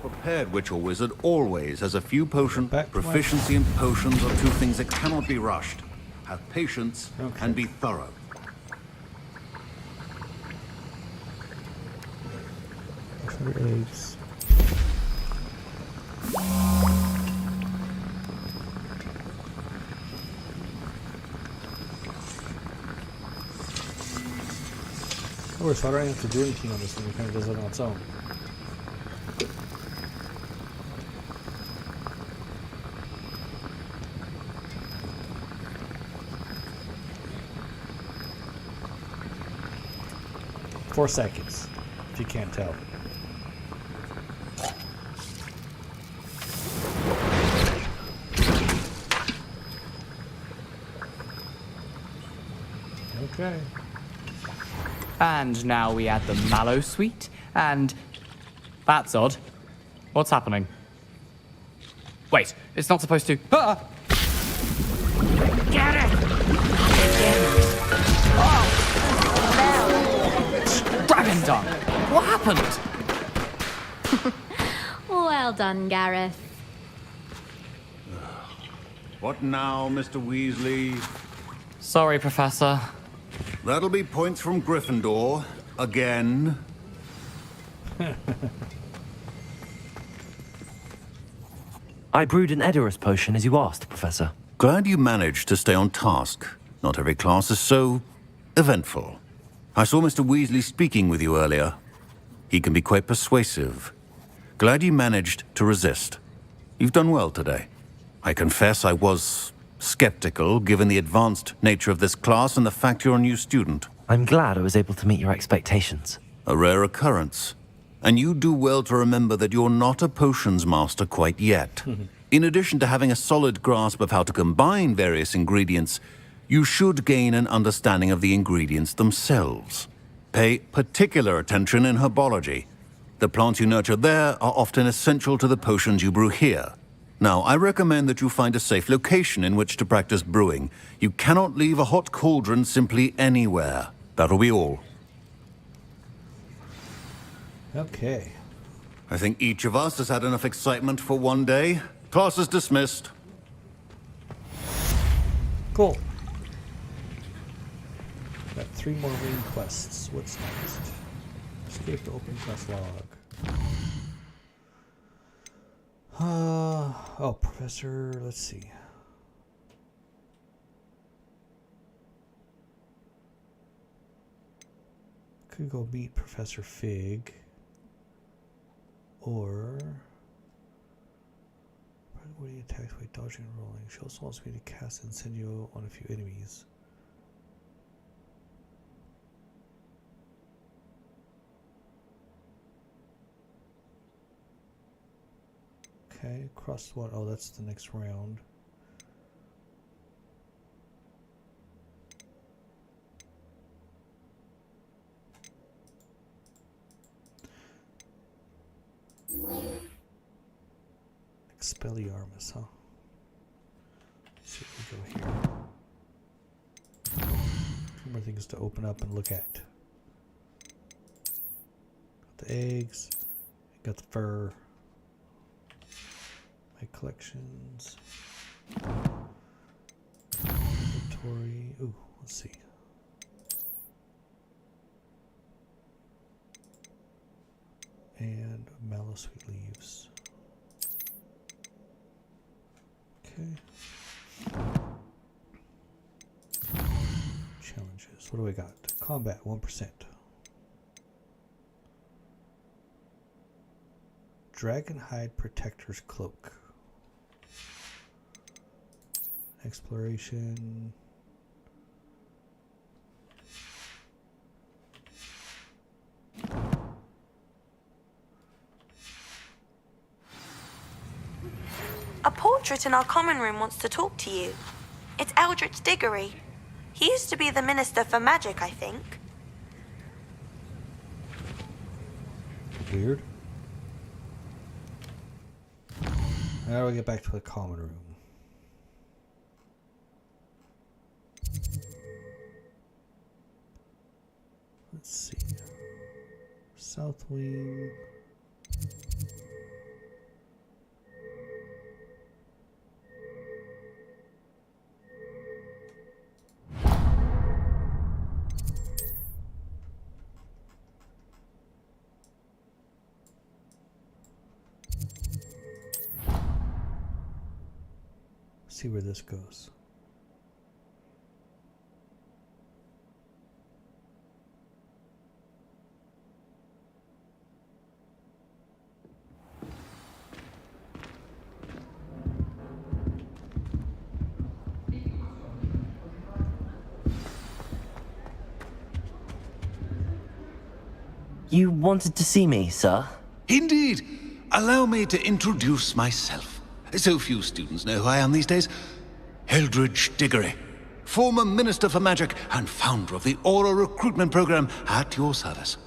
S16: Prepared witch or wizard always has a few potion. Proficiency in potions are two things that cannot be rushed. Have patience and be thorough.
S1: Eggs. Oh, so I don't have to do anything on this thing. It kind of does it on its own. Four seconds, if you can't tell. Okay.
S18: And now we add the mallow suite, and that's odd. What's happening? Wait, it's not supposed to. Ah!
S6: Get it!
S18: Dragon tongue! What happened?
S15: Well done, Gareth.
S16: What now, Mr. Weasley?
S18: Sorry, Professor.
S16: That'll be points from Gryffindor. Again.
S5: I brewed an Edorus potion as you asked, Professor.
S16: Glad you managed to stay on task. Not every class is so eventful. I saw Mr. Weasley speaking with you earlier. He can be quite persuasive. Glad you managed to resist. You've done well today. I confess I was skeptical, given the advanced nature of this class and the fact you're a new student.
S5: I'm glad I was able to meet your expectations.
S16: A rare occurrence. And you do well to remember that you're not a potions master quite yet. In addition to having a solid grasp of how to combine various ingredients, you should gain an understanding of the ingredients themselves. Pay particular attention in herbology. The plants you nurture there are often essential to the potions you brew here. Now, I recommend that you find a safe location in which to practice brewing. You cannot leave a hot cauldron simply anywhere. That'll be all.
S1: Okay.
S16: I think each of us has had enough excitement for one day. Class is dismissed.
S1: Cool. Got 3 more main quests. What's next? Escape to open quest log. Oh, Professor, let's see. Could go meet Professor Fig. Or... What do you attack by dodging and rolling? She also wants me to cast Incendio on a few enemies. Okay, cross one. Oh, that's the next round. Expelliarmus, huh? Let's see if we go here. 2 more things to open up and look at. Got the eggs. Got the fur. My collections. Inventory. Ooh, let's see. And mallow sweet leaves. Okay. Challenges. What do we got? Combat 1%. Dragonhide Protector's Cloak. Exploration.
S12: A portrait in our common room wants to talk to you. It's Eldritch Diggory. He used to be the Minister for Magic, I think.
S1: Weird. Now we get back to the common room. Let's see. South wing. see where this goes.
S5: You wanted to see me, sir?
S16: Indeed. Allow me to introduce myself. So few students know who I am these days. Eldridge Diggory, former Minister for Magic and founder of the Aura recruitment program, at your service.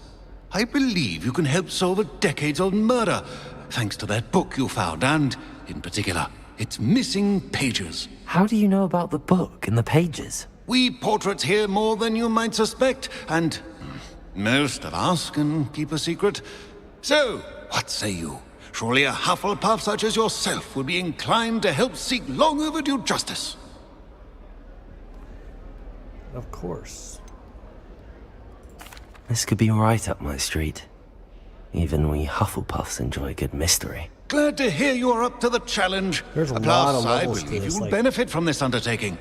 S16: I believe you can help solve a decades-old murder, thanks to that book you found, and, in particular, its missing pages.
S5: How do you know about the book and the pages?
S16: We portraits hear more than you might suspect, and most of us can keep a secret. So, what say you? Surely a Hufflepuff such as yourself would be inclined to help seek long overdue justice.
S1: Of course.
S5: This could be right up my street. Even we Hufflepuffs enjoy a good mystery.
S16: Glad to hear you're up to the challenge.
S1: There's a
S16: Plus,
S1: lot of
S16: I
S1: levels to
S16: believe
S1: this,
S16: you'll
S1: like-
S16: benefit from this undertaking.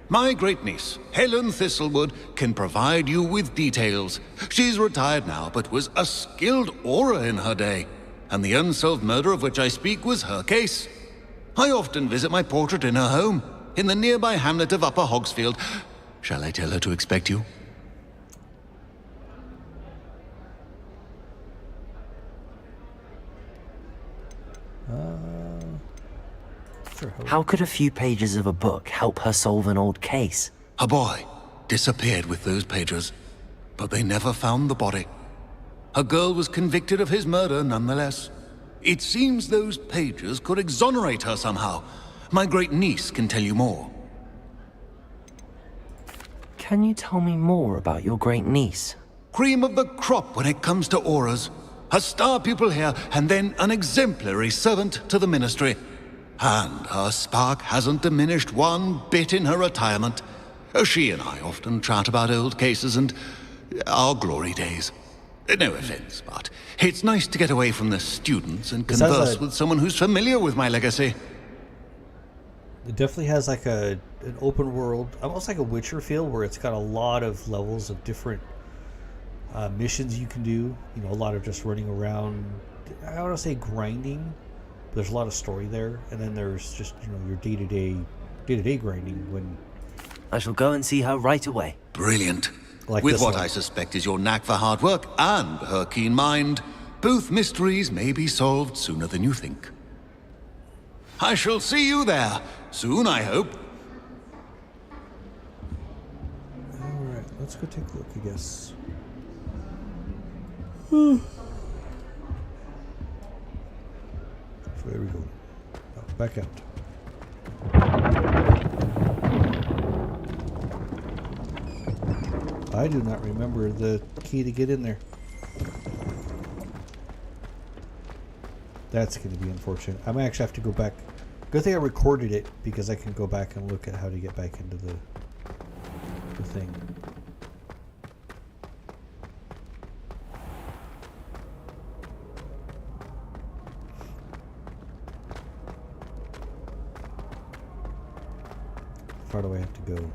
S16: My great-niece, Helen Thistlewood, can provide you with details. She's retired now, but was a skilled aura in her day. And the unsolved murder of which I speak was her case. I often visit my portrait in her home, in the nearby hamlet of Upper Hogsfield. Shall I tell her to expect you?
S1: Sure.
S5: How could a few pages of a book help her solve an old case?
S16: A boy disappeared with those pages, but they never found the body. A girl was convicted of his murder nonetheless. It seems those pages could exonerate her somehow. My great-niece can tell you more.
S5: Can you tell me more about your great-niece?
S16: Cream of the crop when it comes to auras. A star pupil here, and then an exemplary servant to the ministry. And her spark hasn't diminished one bit in her retirement. She and I often chat about old cases and our glory days. No offense, but it's nice to get away from the students and converse with someone who's familiar with my legacy.
S1: It definitely has like an open world, almost like a Witcher feel, where it's got a lot of levels of different missions you can do. You know, a lot of just running around. I don't want to say grinding, but there's a lot of story there. And then there's just, you know, your day-to-day grinding when.
S5: I shall go and see her right away.
S16: Brilliant.
S1: Like
S16: with
S1: this
S16: what
S1: one.
S16: I suspect is your knack for hard work and her keen mind, both mysteries may be solved sooner than you think. I shall see you there soon, I hope.
S1: Alright, let's go take a look, I guess. So there we go. Oh, back out. I do not remember the key to get in there. That's going to be unfortunate. I might actually have to go back. Good thing I recorded it, because I can go back and look at how to get back into the thing. How far do I have to go?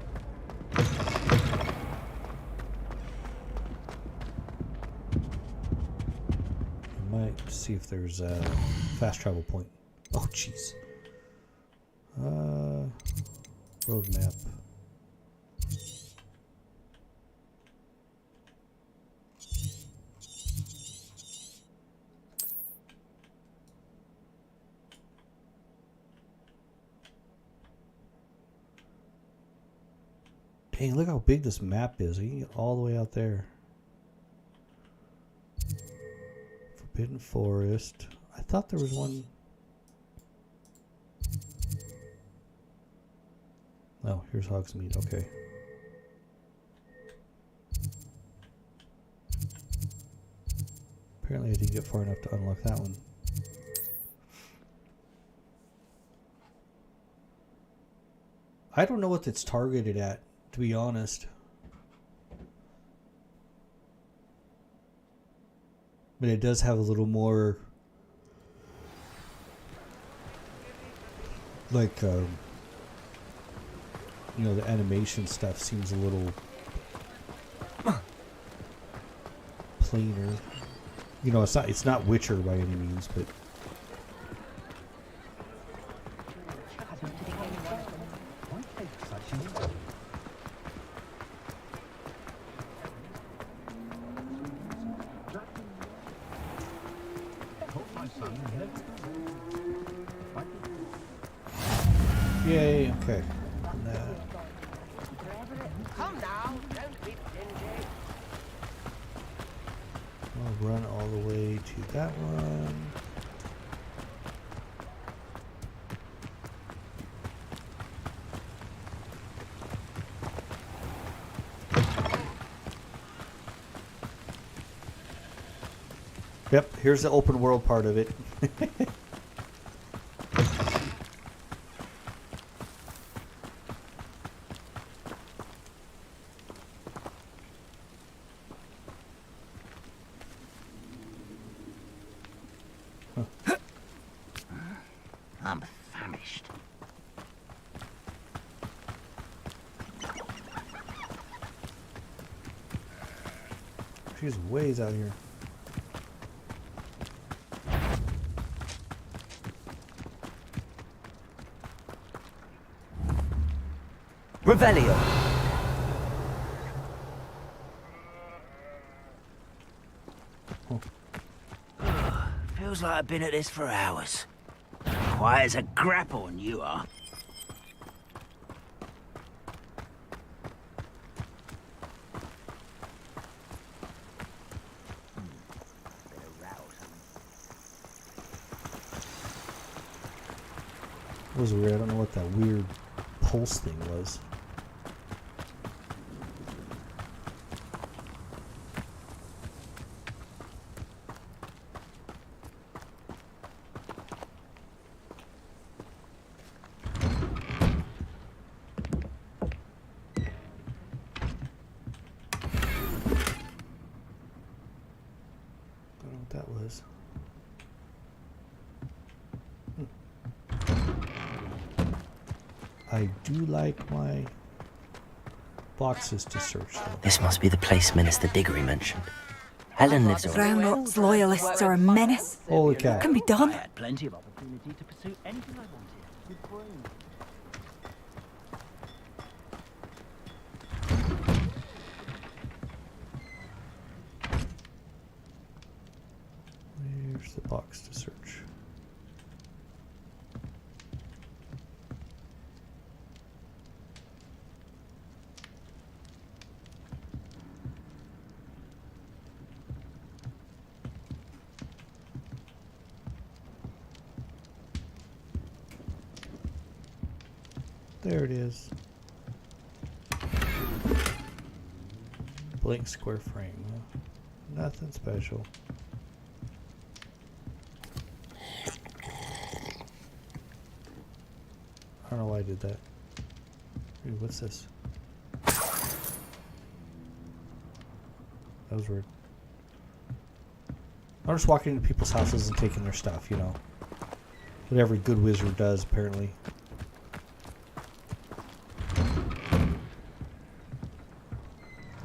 S1: Might see if there's a fast travel point. Oh, jeez. Road map. Dang, look how big this map is. You can get all the way out there. Forbidden Forest. I thought there was one. Oh, here's Hogsmeade. Okay. Apparently I didn't get far enough to unlock that one. I don't know what it's targeted at, to be honest. But it does have a little more you know, the animation stuff seems a little plainer. You know, it's not Witcher by any means, but yay, okay.
S13: Come now, don't be stingy.
S1: I'll run all the way to that one. Yep, here's the open world part of it.
S8: I'm famished.
S1: She's ways out here.
S5: Revelio.
S8: Feels like I've been at this for hours. Quiet as a grapple, you are.
S1: It was weird. I don't know what that weird pulse thing was. Don't know what that was. I do like my boxes to search though.
S5: This must be the place Minister Diggory mentioned. Helen lives over.
S4: Roundrock's loyalists are a menace.
S1: Holy cow.
S4: Can be done.
S8: I had plenty of opportunity to pursue anything I wanted.
S1: Where's the box to search? There it is. Blank square frame. Huh? Nothing special. I don't know why I did that. Ooh, what's this? That was weird. I'm just walking into people's houses and taking their stuff, you know. What every good wizard does, apparently.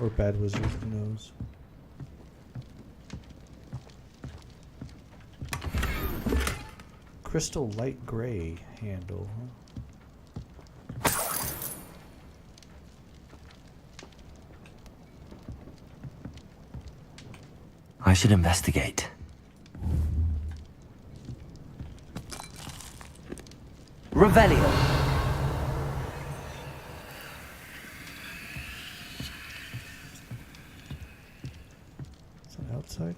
S1: Or bad wizard, who knows. Crystal light gray handle, huh?
S5: I should investigate. Revelio.
S1: Outside.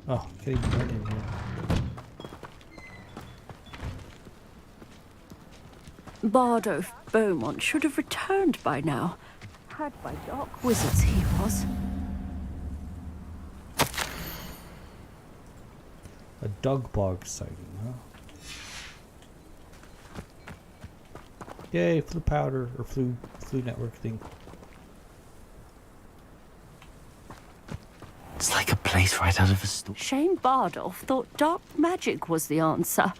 S1: Oh, can't even run in here.
S19: Bardo Beaumont should have returned by now. Had by dark wizards he was.
S1: A dog bog sighting, huh? Yay, flu powder, or flu network thing.
S5: It's like a place right out of a story.
S19: Shane Bardolph thought dark magic was the answer.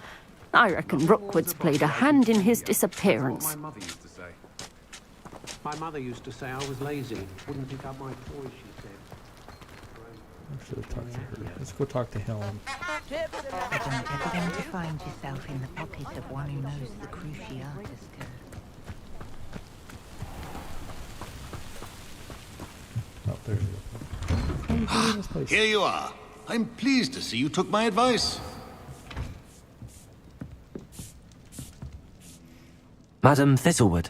S19: I reckon Rookwood's played a hand in his disappearance.
S20: My mother used to say I was lazy. Wouldn't pick up my toys, she said.
S1: I should have talked to her. Let's go talk to Helen.
S6: Don't ever going to find yourself in the pocket of one who knows the Cruciatus code.
S1: Oh, there's it.
S16: Here you are. I'm pleased to see you took my advice.
S5: Madam Thistlewood,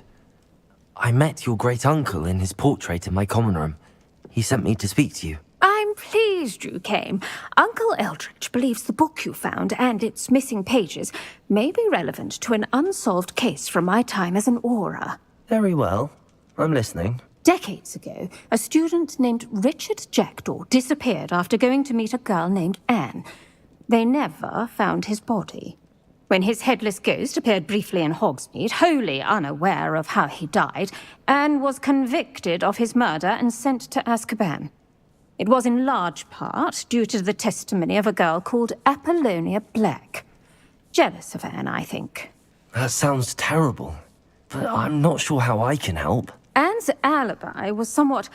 S5: I met your great-uncle in his portrait in my common room. He sent me to speak to you.
S11: I'm pleased you came. Uncle Eldridge believes the book you found and its missing pages may be relevant to an unsolved case from my time as an aura.
S5: Very well. I'm listening.
S11: Decades ago, a student named Richard Jackdaw disappeared after going to meet a girl named Anne. They never found his body. When his headless ghost appeared briefly in Hogsmeade, wholly unaware of how he died, Anne was convicted of his murder and sent to Azkaban. It was in large part due to the testimony of a girl called Apollonia Black. Jealous of Anne, I think.
S5: That sounds terrible, but I'm not sure how I can help.
S11: Anne's alibi was somewhat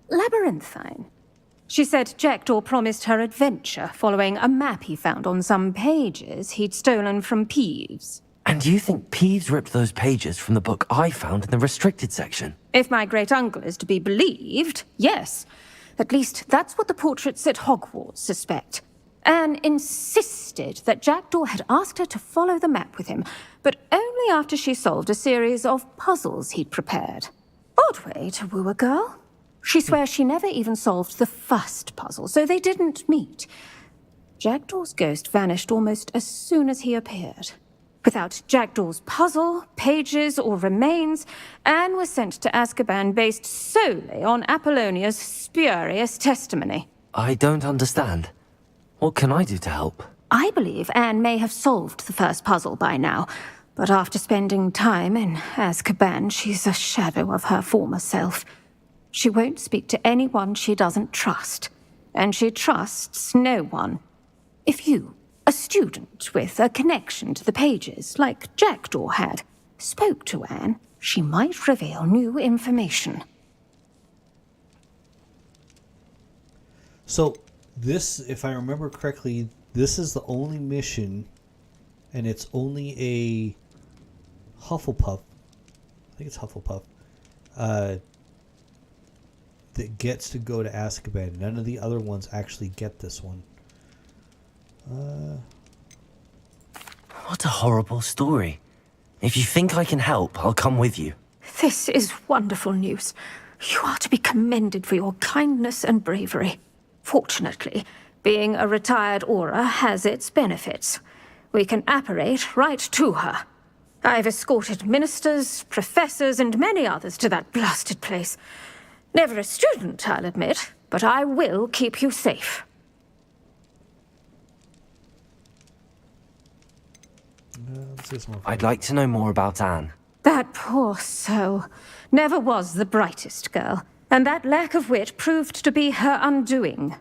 S11: labyrinthine. She said Jackdaw promised her adventure following a map he found on some pages he'd stolen from Peeves.
S5: And you think Peeves ripped those pages from the book I found in the restricted section?
S11: If my great-uncle is to be believed, yes. At least that's what the portraits at Hogwarts suspect. Anne insisted that Jackdaw had asked her to follow the map with him, but only after she solved a series of puzzles he'd prepared. Odd way to woo a girl. She swears she never even solved the first puzzle, so they didn't meet. Jackdaw's ghost vanished almost as soon as he appeared. Without Jackdaw's puzzle, pages, or remains, Anne was sent to Azkaban based solely on Apollonia's spurious testimony.
S5: I don't understand. What can I do to help?
S11: I believe Anne may have solved the first puzzle by now, but after spending time in Azkaban, she's a shadow of her former self. She won't speak to anyone she doesn't trust, and she trusts no one. If you, a student with a connection to the pages, like Jackdaw had, spoke to Anne, she might reveal new information.
S1: So, this, if I remember correctly, this is the only mission, and it's only a Hufflepuff, I think it's Hufflepuff, that gets to go to Azkaban. None of the other ones actually get this one.
S5: What a horrible story. If you think I can help, I'll come with you.
S11: This is wonderful news. You are to be commended for your kindness and bravery. Fortunately, being a retired aura has its benefits. We can apparate right to her. I've escorted ministers, professors, and many others to that blasted place. Never a student, I'll admit, but I will keep you safe.
S5: I'd like to know more about Anne.
S11: That poor soul never was the brightest girl, and that lack of wit proved to be her undoing.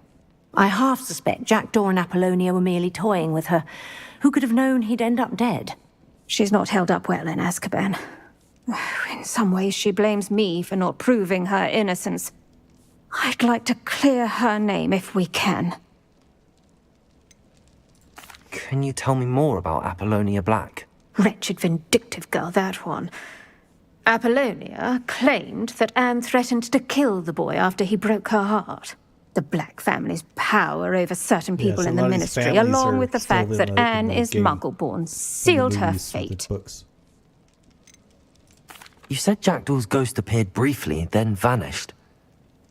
S21: I half suspect Jackdaw and Apollonia were merely toying with her. Who could have known he'd end up dead?
S11: She's not held up well in Azkaban. In some ways, she blames me for not proving her innocence. I'd like to clear her name if we can.
S5: Can you tell me more about Apollonia Black?
S11: Wretched, vindictive girl, that one. Apollonia claimed that Anne threatened to kill the boy after he broke her heart. The Black family's power over certain people in the Ministry, along with the fact that Anne is Muggle-born, sealed her fate.
S5: You said Jackdaw's ghost appeared briefly, then vanished.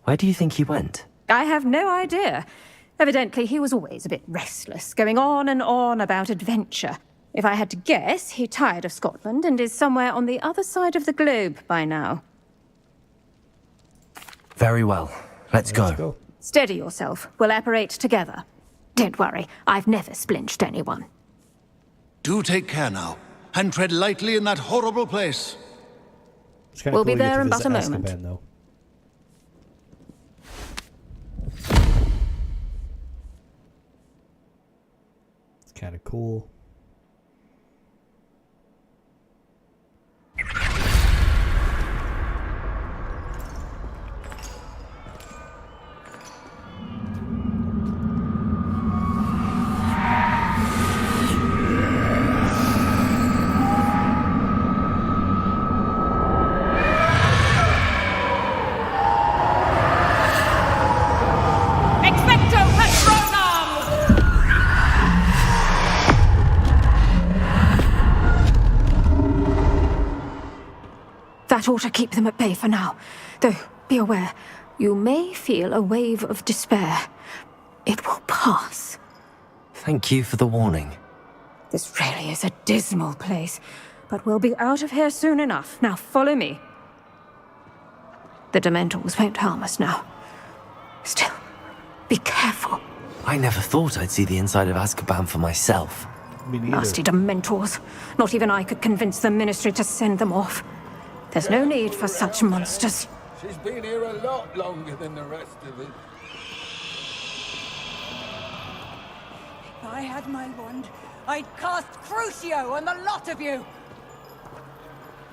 S5: Where do you think he went?
S11: I have no idea. Evidently, he was always a bit restless, going on and on about adventure. If I had to guess, he tired of Scotland and is somewhere on the other side of the globe by now.
S5: Very well. Let's go.
S11: Steady yourself. We'll apparate together. Don't worry, I've never splinched anyone.
S16: Do take care now, and tread lightly in that horrible place.
S11: We'll be there in but a moment.
S1: Kind of cool.
S11: That ought to keep them at bay for now. Though, be aware, you may feel a wave of despair. It will pass.
S5: Thank you for the warning.
S11: This really is a dismal place, but we'll be out of here soon enough. Now follow me. The Dementors won't harm us now. Still, be careful.
S5: I never thought I'd see the inside of Azkaban for myself.
S1: Me neither.
S11: Nasty Dementors. Not even I could convince the Ministry to send them off. There's no need for such monsters.
S3: She's been here a lot longer than the rest of us.
S4: If I had my wand, I'd cast Crucio on the lot of you!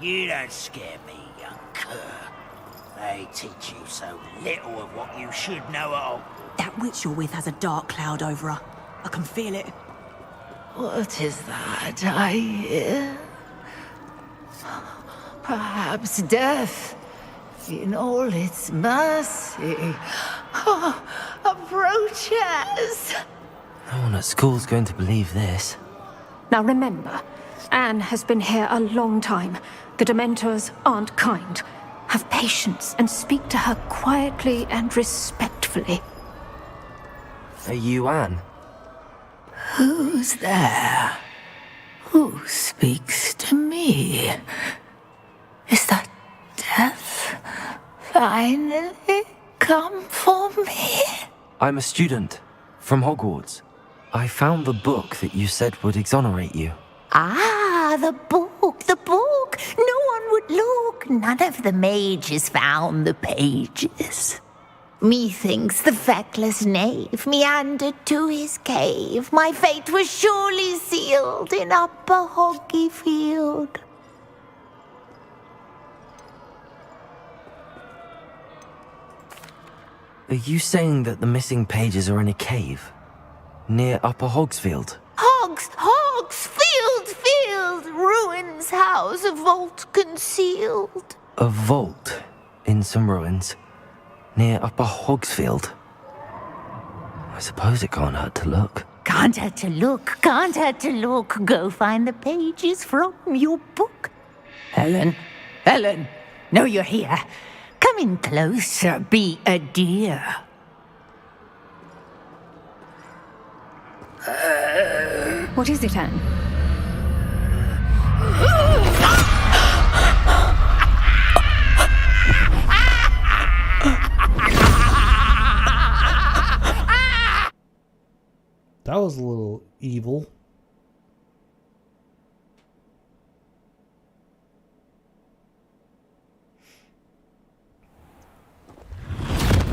S8: You don't scare me, young cur. They teach you so little of what you should know at all.
S22: That witch you're with has a dark cloud over her. I can feel it.
S6: What is that I hear? Perhaps death, in all its mercy, approaches.
S5: No one at school's going to believe this.
S11: Now remember, Anne has been here a long time. The Dementors aren't kind. Have patience and speak to her quietly and respectfully.
S5: Are you Anne?
S6: Who's there? Who speaks to me? Is that death finally come for me?
S5: I'm a student from Hogwarts. I found the book that you said would exonerate you.
S6: Ah, the book, the book. No one would look. None of the mages found the pages. Methinks the feckless knave meandered to his cave. My fate was surely sealed in Upper Hoggyfield.
S5: Are you saying that the missing pages are in a cave? Near Upper Hogsfield?
S6: Field, ruins house, a vault concealed.
S5: A vault in some ruins? Near Upper Hogsfield? I suppose it can't hurt to look.
S6: Can't hurt to look. Go find the pages from your book. Helen, know you're here. Come in closer, be a dear.
S11: What is it, Anne?
S1: That was a little evil.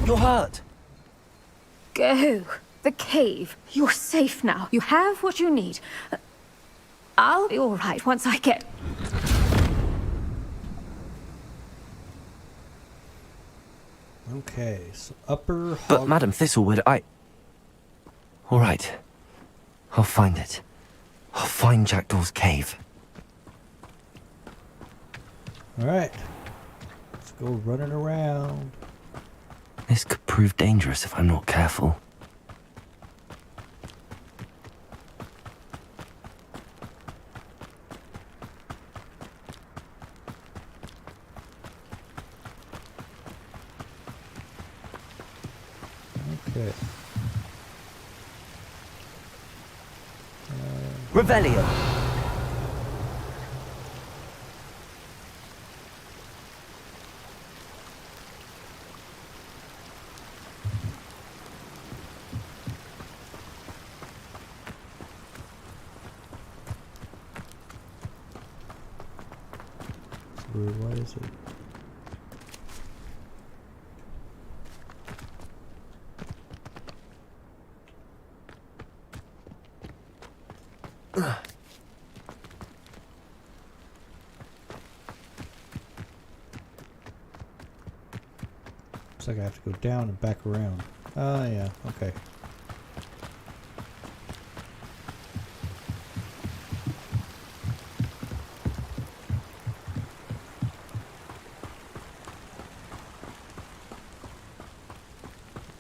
S5: You're hurt.
S11: Go. The cave. You're safe now. You have what you need. I'll be all right once I get...
S1: Okay, so Upper
S5: But Madam Thistlewood, All right. I'll find it. I'll find Jackdaw's cave.
S1: Alright. Let's go running around.
S5: This could prove dangerous if I'm not careful.
S1: Okay.
S5: Revelio.
S1: What is it? Looks like I have to go down and back around. Ah, yeah, okay.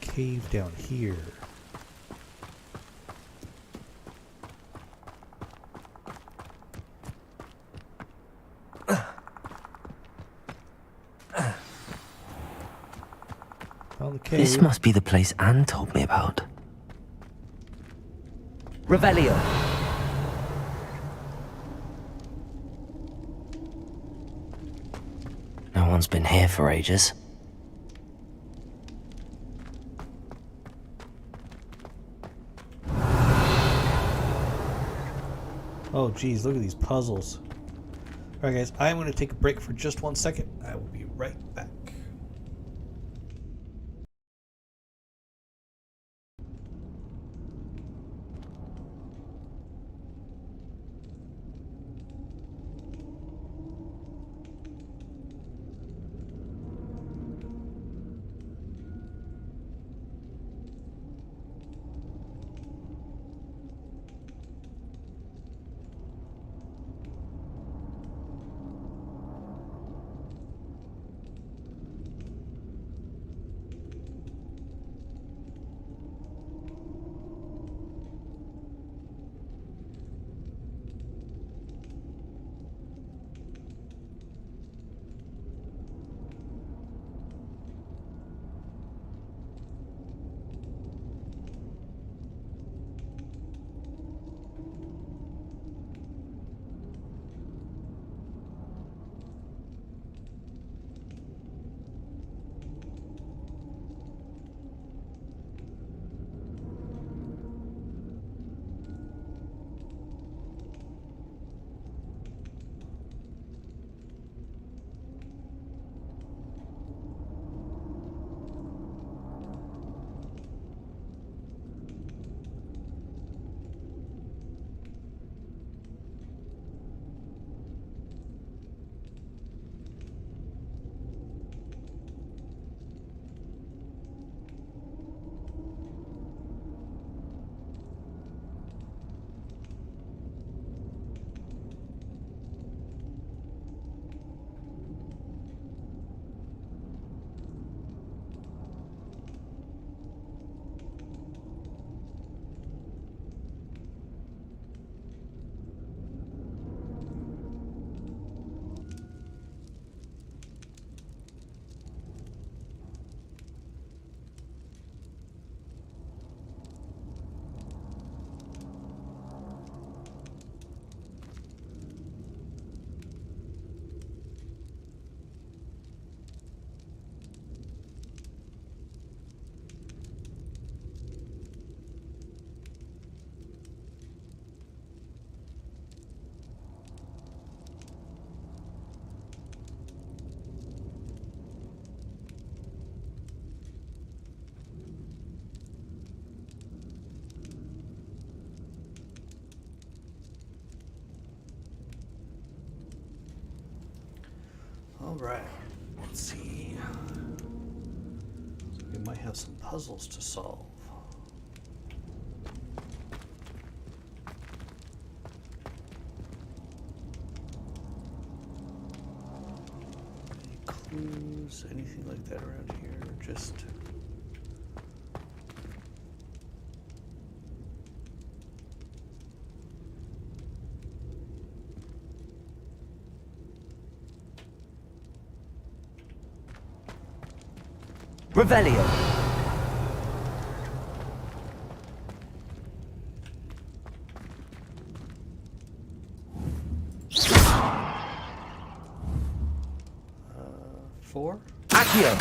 S1: Cave down here.
S5: This must be the place Anne told me about.
S17: Revelio.
S5: No one's been here for ages.
S1: Oh geez, look at these puzzles. Alright guys, I'm going to take a break for just 1 second. I will be right back. Alright, let's see. So we might have some puzzles to solve. Any clues, anything like that around here? Or just...
S17: Revelio.
S1: Four?
S17: Accio.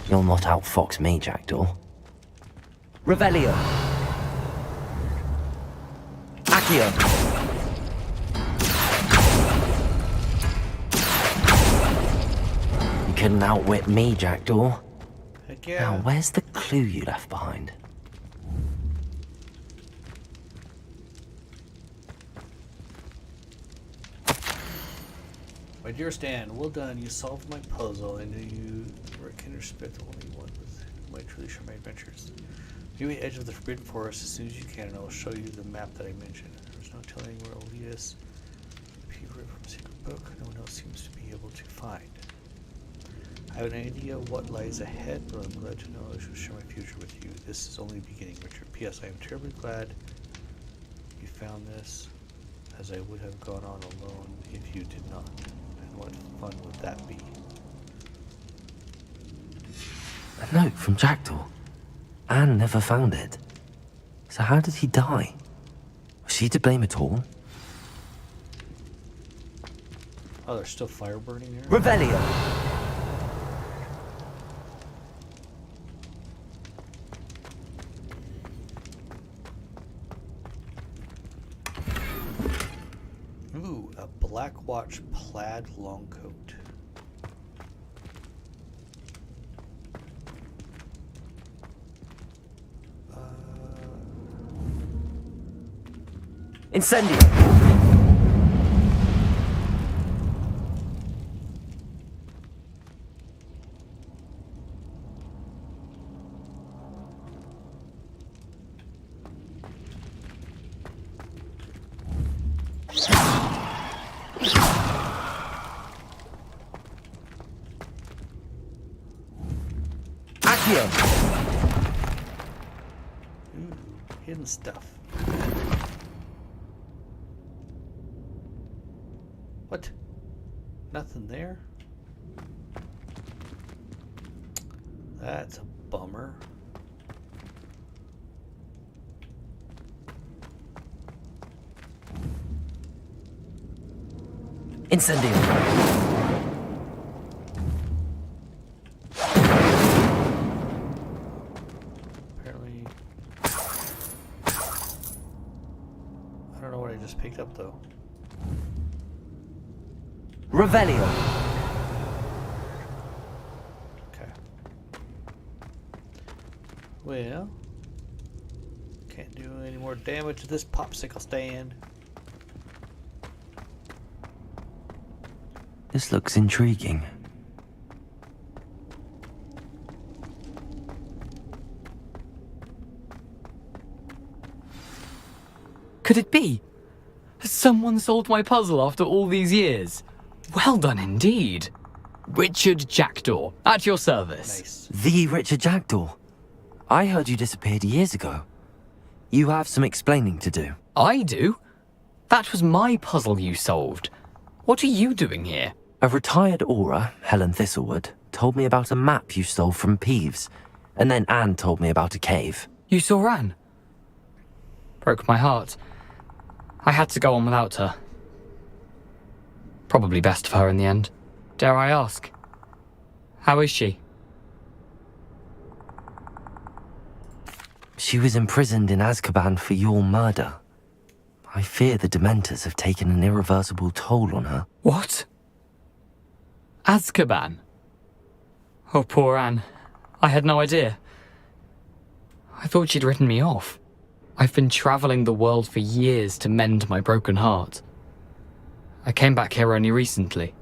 S5: You'll not outfox me, Jackdaw.
S17: Revelio. Accio.
S5: couldn't outwit me, Jackdaw.
S1: Heck yeah.
S5: Now, where's the clue you left behind?
S1: My dear Stan, well done. You solved my puzzle. I knew you were a kindred spirit, the only one with whom I truly share my adventures. View the edge of the Forbidden Forest as soon as you can, and I will show you the map that I mentioned. There's no telling where it'll lead us. If you read from a secret book, no one else seems to be able to find. I have an idea of what lies ahead, but I'm glad to know I shall share my future with you. This is only the beginning, Richard. P.S. I am terribly glad you found this, as I would have gone on alone if you did not. And what fun would that be?
S5: A note from Jackdaw. Anne never found it. So how did he die? Was she to blame at all?
S1: Oh, there's still fire burning there?
S5: Revelio!
S1: Ooh, a Black Watch plaid long coat.
S5: Incendio!
S1: Ooh, hidden stuff. What? Nothing there? That's a bummer.
S5: Incendio!
S1: Apparently... I don't know what I just picked up though.
S5: Revelio!
S1: Okay. Well... Can't do any more damage to this popsicle stand.
S5: This looks intriguing.
S18: Could it be? Has someone solved my puzzle after all these years? Well done indeed. Richard Jackdaw, at your service.
S1: Nice.
S5: The Richard Jackdaw. I heard you disappeared years ago. You have some explaining to do.
S18: I do? That was my puzzle you solved. What are you doing here?
S5: A retired Aura, Helen Thistlewood, told me about a map you stole from Peeves, and then Anne told me about a cave.
S18: You saw Anne? Broke my heart. I had to go on without her. Probably best for her in the end. Dare I ask? How is she?
S5: She was imprisoned in Azkaban for your murder. I fear the Dementors have taken an irreversible toll on her.
S18: What? Azkaban? Oh, poor Anne. I had no idea. I thought she'd written me off. I've been traveling the world for years to mend my broken heart. I came back here only recently.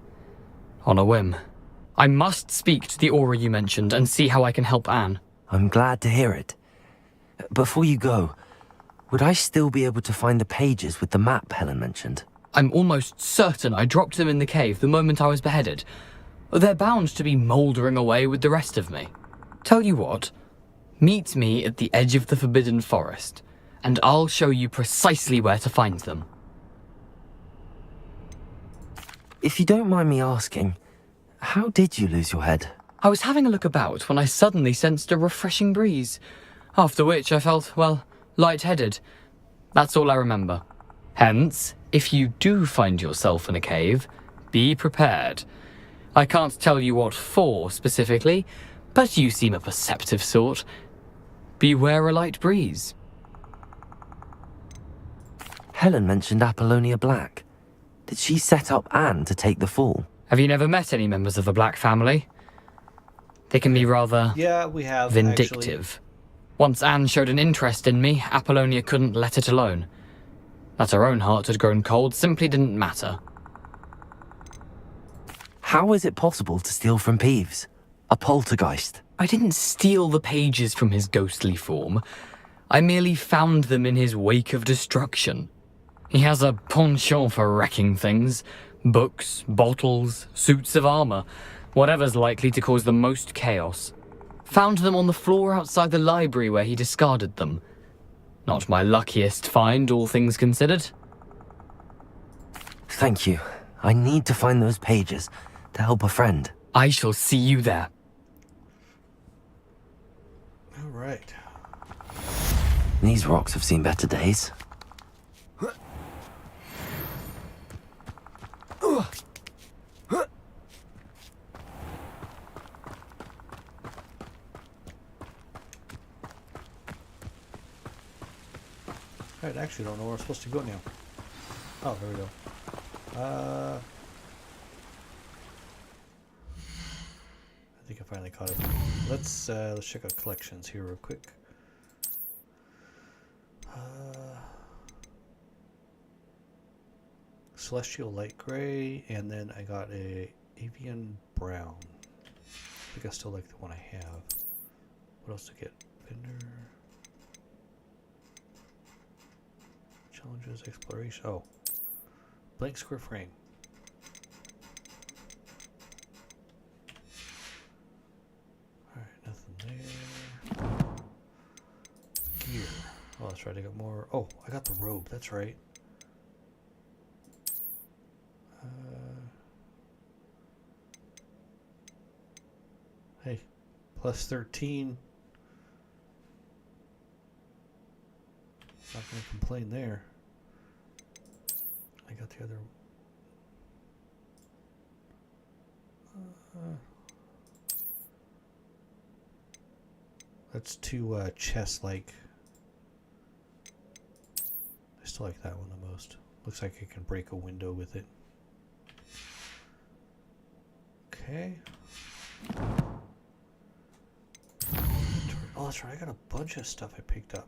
S18: On a whim. I must speak to the Aura you mentioned and see how I can help Anne.
S5: I'm glad to hear it. Before you go, would I still be able to find the pages with the map Helen mentioned?
S18: I'm almost certain I dropped them in the cave the moment I was beheaded. They're bound to be mouldering away with the rest of me. Tell you what, meet me at the edge of the Forbidden Forest, and I'll show you precisely where to find them.
S5: If you don't mind me asking, how did you lose your head?
S18: I was having a look about when I suddenly sensed a refreshing breeze, after which I felt, well, lightheaded. That's all I remember. Hence, if you do find yourself in a cave, be prepared. I can't tell you what for specifically, but you seem a perceptive sort. Beware a light breeze.
S5: Helen mentioned Apollonia Black. Did she set up Anne to take the fall?
S18: Have you never met any members of the Black family? They can be rather
S1: Yeah, we have
S18: vindictive. Once Anne showed an interest in me, Apollonia couldn't let it alone. That her own heart had grown cold simply didn't matter.
S5: How is it possible to steal from Peeves? A poltergeist?
S18: I didn't steal the pages from his ghostly form. I merely found them in his wake of destruction. He has a penchant for wrecking things. Books, bottles, suits of armor, whatever's likely to cause the most chaos. Found them on the floor outside the library where he discarded them. Not my luckiest find, all things considered.
S5: Thank you. I need to find those pages to help a friend.
S18: I shall see you there.
S1: All right.
S5: These rocks have seen better days.
S1: I actually don't know where I'm supposed to go now. Oh, there we go. I think I finally caught it. Let's check out collections here real quick. Celestial light gray, and then I got a avian brown. I think I still like the one I have. What else to get? Vendor. Challenges, exploration. Oh. Blank square frame. Alright, nothing there. Gear. Oh, that's right, I got more. Oh, I got the robe, that's right. Hey, plus 13. Not going to complain there. I got the other. That's too chest-like. I still like that one the most. Looks like I can break a window with it. Okay. Oh, that's right. I got a bunch of stuff I picked up.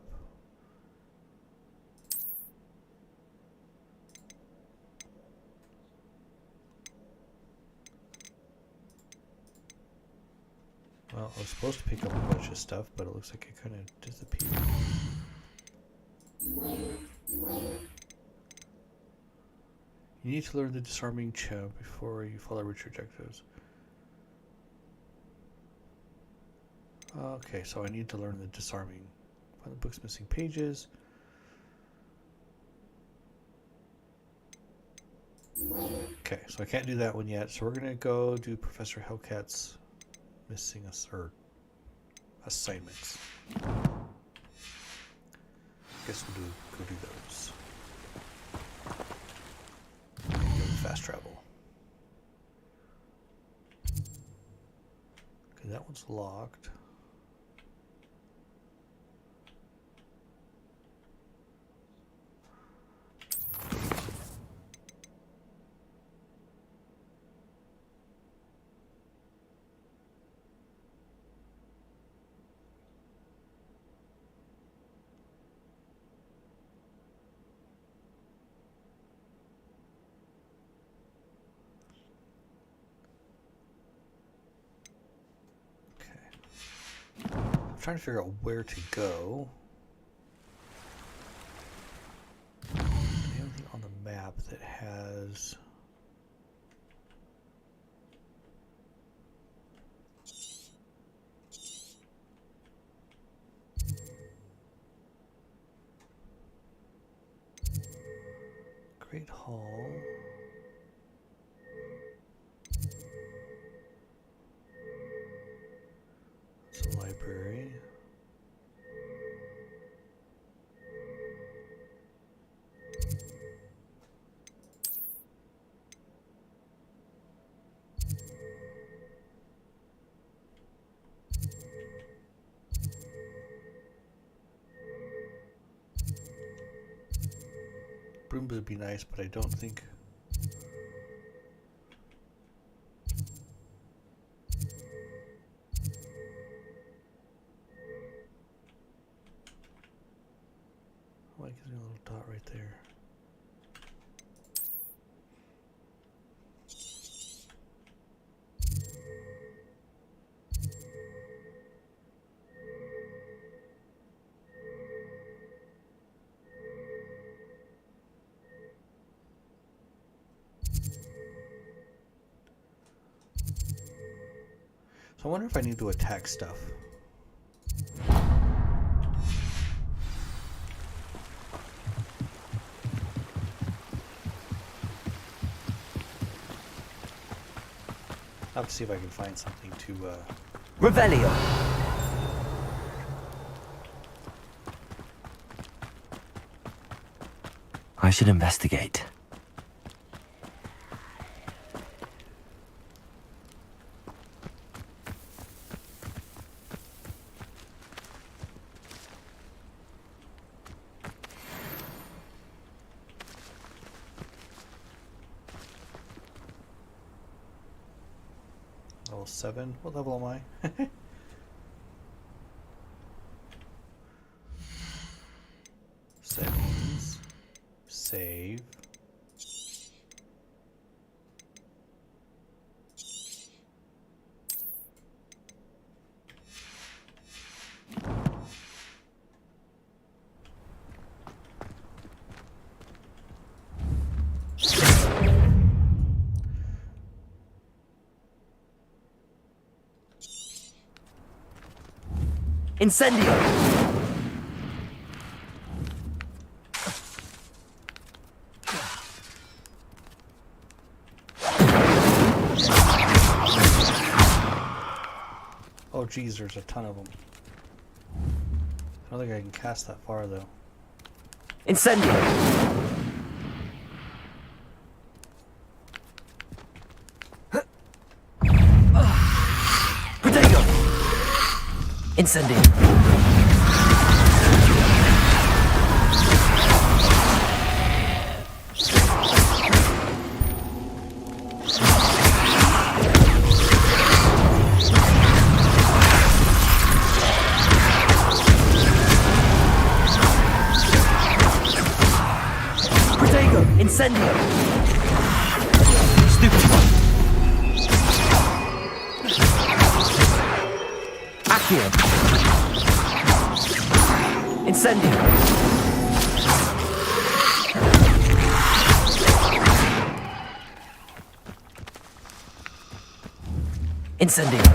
S1: Well, I was supposed to pick up a bunch of stuff, but it looks like it kind of disappeared. You need to learn the disarming chub before you follow rich objectives. Okay, so I need to learn the disarming. Find the book's missing pages. Okay, so I can't do that one yet. So we're gonna go do Professor Hellcat's missing assignments. Guess we'll go do those. And go to fast travel. Okay, that one's locked. Trying to figure out where to go. Anything on the map that has Great Hall. It's a library. Brooms would be nice, but I don't think. So I wonder if I need to attack stuff. I'll have to see if I can find something to
S14: Revelio.
S5: I should investigate.
S1: Level 7. What level am I? Settings. Save.
S14: Incendio.
S1: Oh geez, there's a ton of them. I don't think I can cast that far though.
S14: Incendio. Protego. Incendio. Protego. Incendio. Stupid one. Accio. Incendio. Incendio.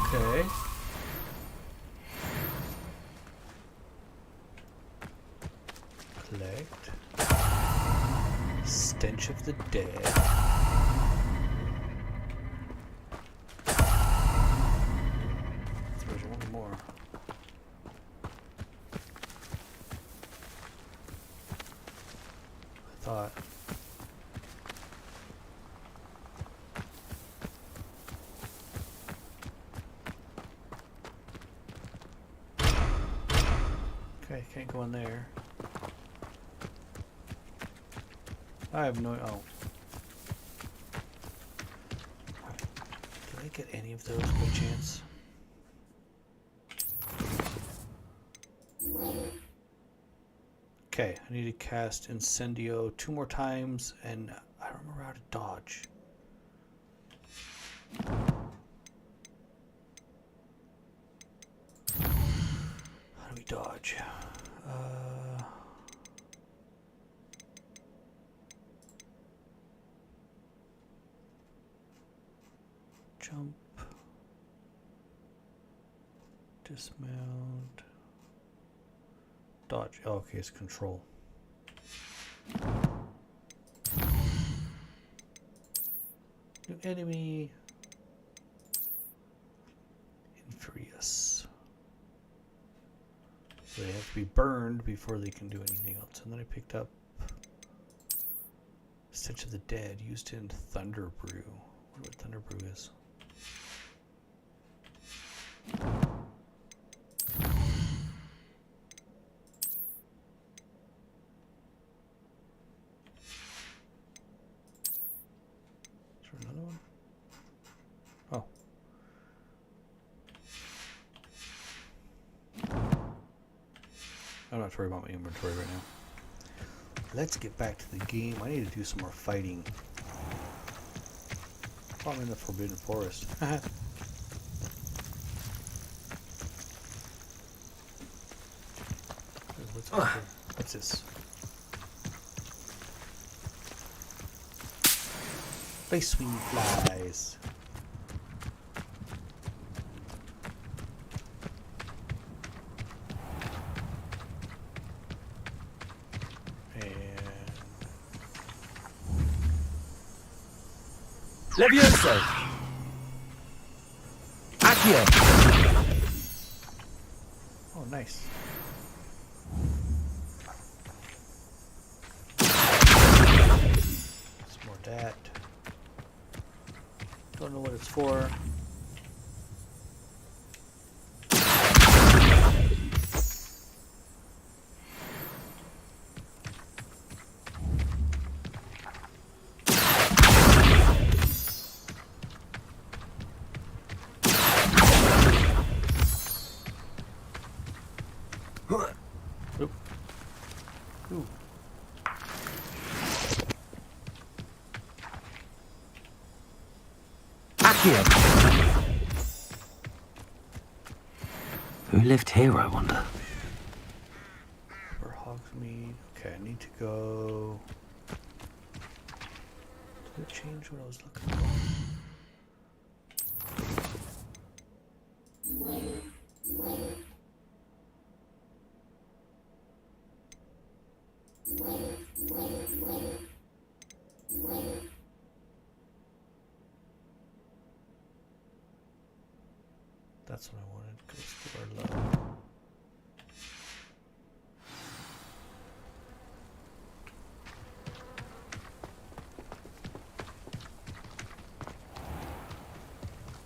S1: Okay. Collect. Stench of the Dead. There's one more. I thought. Okay, can't go in there. I have no. Oh. Did I get any of those by chance? Okay, I need to cast Incendio 2 more times, and I don't remember how to dodge. How do we dodge? Jump. Dismount. Dodge. Oh, okay, it's control. New enemy. Infurious. So they have to be burned before they can do anything else. And then I picked up Stench of the Dead, used in Thunder Brew. I wonder what Thunder Brew is. Is there another one? Oh. I'm not worried about my inventory right now. Let's get back to the game. I need to do some more fighting. Oh, I'm in the Forbidden Forest. What's this? Space wing flies.
S10: Levioso! Accio!
S1: Oh, nice. Some more dat. Don't know what it's for.
S5: Who lived here, I wonder?
S1: For Hogsmeade. Okay, I need to go. Did it change what I was looking for? That's what I wanted. Go score low.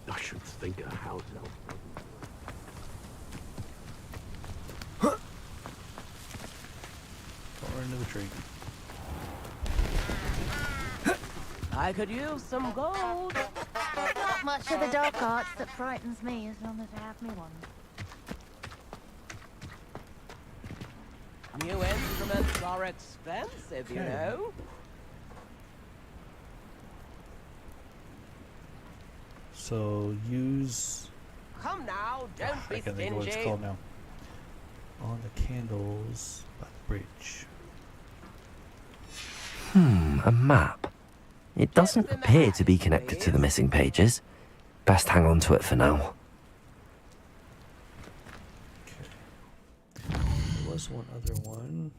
S20: I should think a house elf.
S1: Don't run into the tree.
S7: I could use some gold.
S9: Not much of the dark arts that frightens me as long as I have me one.
S7: New instruments are expensive, you know.
S1: So use.
S7: Come now, don't be
S1: I can't think of what it's called
S7: stingy.
S1: now. On the candles by the bridge.
S5: A map. It doesn't appear to be connected to the missing pages. Best hang on to it for now.
S1: There was one other one.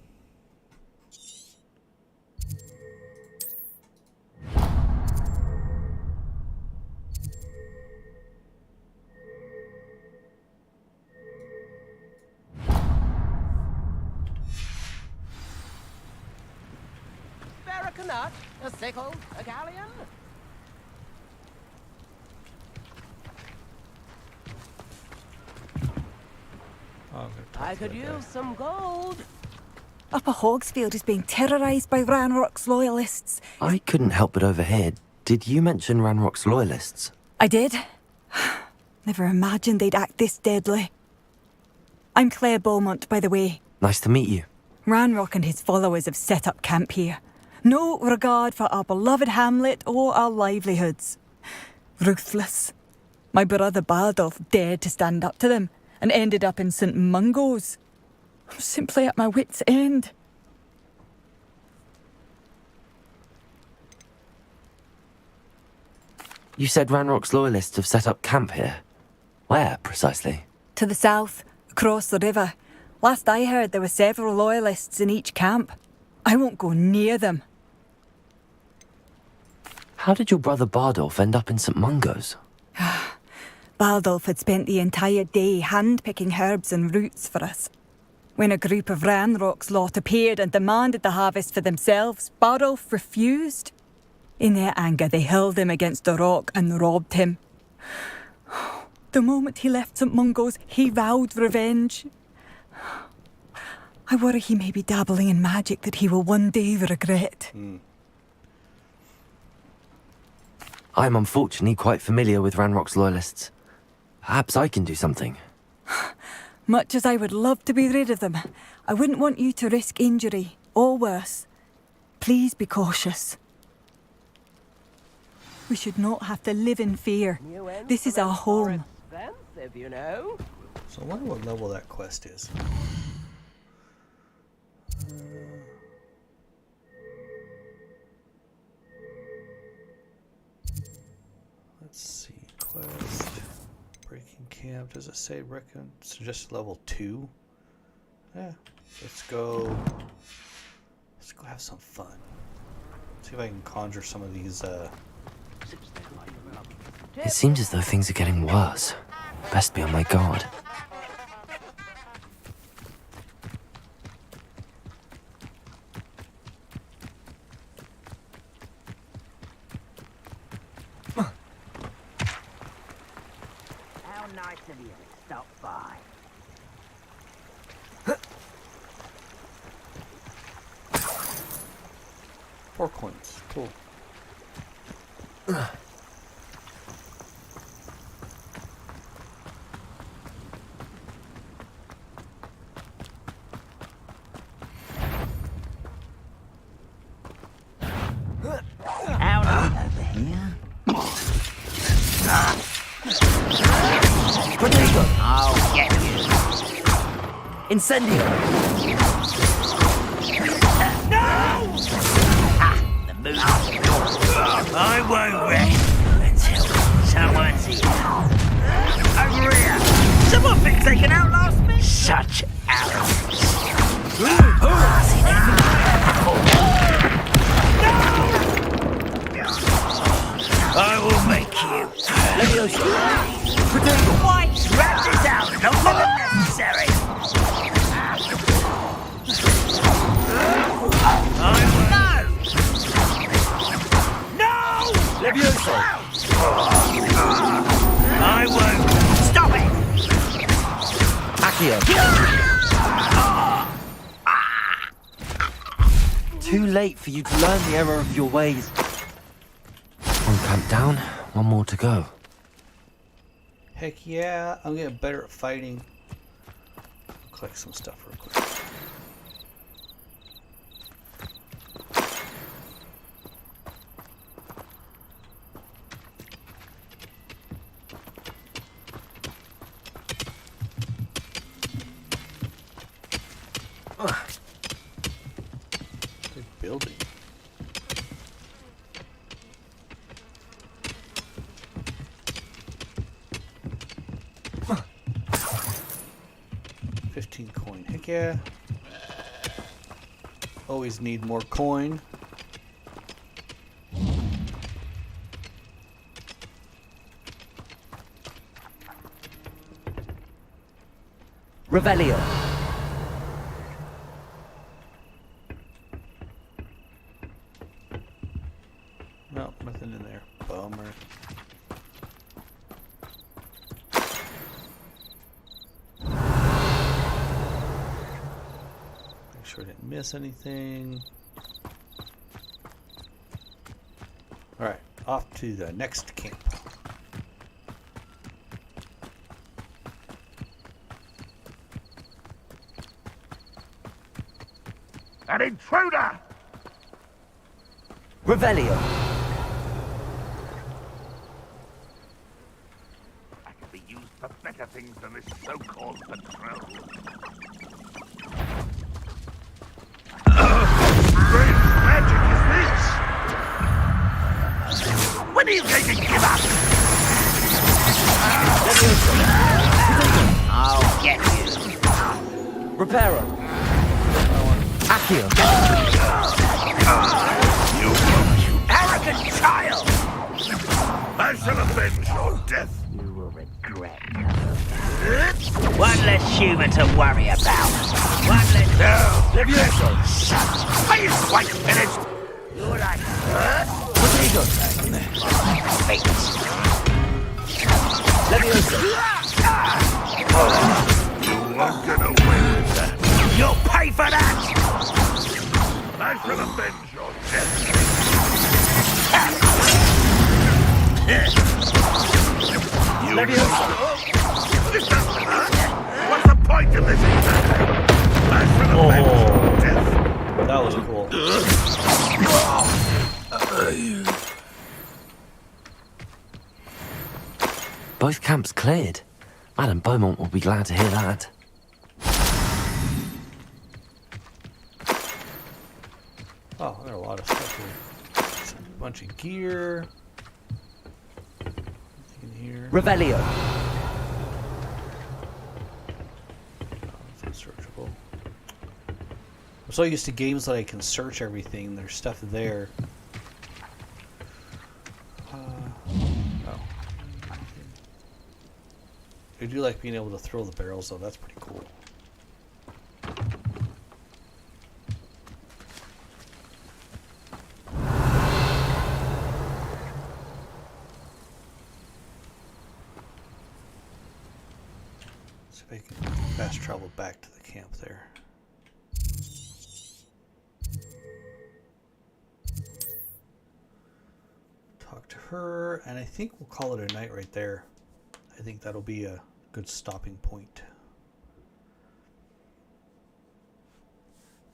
S7: Spare a nut, a sickle, a galleon. I could use some gold.
S4: Upper Hogsfield is being terrorised by Ranrock's loyalists.
S5: I couldn't help but overhear. Did you mention Ranrock's loyalists?
S4: I did. Never imagined they'd act this deadly. I'm Claire Beaumont, by the way.
S5: Nice to meet you.
S4: Ranrock and his followers have set up camp here. No regard for our beloved hamlet or our livelihoods. Ruthless. My brother Bardolph dared to stand up to them and ended up in St. Mungo's. I'm simply at my wit's end.
S5: You said Ranrock's loyalists have set up camp here. Where, precisely?
S4: To the south, across the river. Last I heard, there were several loyalists in each camp. I won't go near them.
S5: How did your brother Bardolph end up in St. Mungo's?
S4: Bardolph had spent the entire day hand-picking herbs and roots for us. When a group of Ranrock's lot appeared and demanded the harvest for themselves, Bardolph refused. In their anger, they hurled him against a rock and robbed him. The moment he left St. Mungo's, he vowed revenge. I worry he may be dabbling in magic that he will one day regret.
S5: I'm unfortunately quite familiar with Ranrock's loyalists. Perhaps I can do something.
S4: Much as I would love to be rid of them, I wouldn't want you to risk injury, or worse. Please be cautious. We should not have to live in fear. This is our home.
S7: Expensive, you know.
S1: So I wonder what level that quest is. camp. Does it say reckon? Suggest level 2? Yeah. Let's go have some fun. See if I can conjure some of these
S5: It seems as though things are getting worse. Best be on my guard.
S8: How nice of you to stop by.
S1: 4 coins. Cool.
S8: Out over here.
S17: Potato!
S8: I'll get you.
S17: Incendio!
S8: No! The move. I won't rest until someone's here. Over here. Someone thinks they can outlast me? Such arrogance. I will make you. White, wrap this out longer than necessary. No!
S17: Levioso!
S8: I won't. Stop it!
S17: Accio. Too late for you to learn the error of your ways.
S5: One camp down, one more to go.
S1: Heck yeah, I'm getting better at fighting. Collect some stuff real quick. Good building. Coin. Heck yeah. Always need more coin.
S17: Revelio.
S1: No, nothing in there. Bummer. Sure I didn't miss anything. Alright, off to the next camp.
S3: An intruder!
S17: Revelio.
S3: I can be used for better things than this so-called patrol. Great magic is this? When are you going to give up?
S8: I'll get you.
S17: Reparo. Accio.
S3: You arrogant child! I shall avenge your death.
S8: You will regret. One less human to worry about. One less...
S3: No!
S17: Levioso.
S3: Are you quite finished?
S8: You're like...
S17: Potato.
S8: Fate.
S17: Levioso.
S3: You won't get away with that.
S8: You'll pay for that!
S3: I shall avenge your death. You
S17: Levioso.
S3: This doesn't hurt. What's the point of this exactly? I shall avenge your death.
S1: That was cool.
S5: Both camps cleared. Madam Beaumont will be glad to hear that.
S1: Oh, there are a lot of stuff here. A bunch of gear. Anything in here?
S17: Revelio.
S1: I'm so used to games that I can search everything. There's stuff there. Oh. I do like being able to throw the barrels, though. That's pretty cool. See if I can fast travel back to the camp there. Talk to her, and I think we'll call it a night right there. I think that'll be a good stopping point.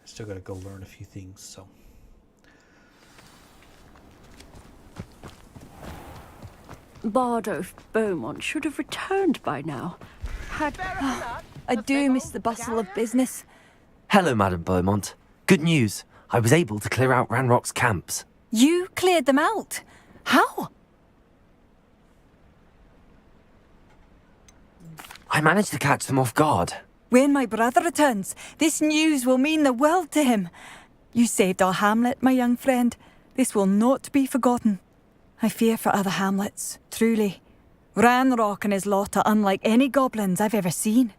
S1: I still gotta go learn a few things, so.
S19: Bardo Beaumont should have returned by now.
S4: I do miss the bustle of business.
S5: Hello, Madam Beaumont. Good news. I was able to clear out Ranrock's camps.
S4: You cleared them out? How?
S5: I managed to catch them off guard.
S4: When my brother returns, this news will mean the world to him. You saved our hamlet, my young friend. This will not be forgotten. I fear for other hamlets, truly. Ranrock and his lot are unlike any goblins I've ever seen.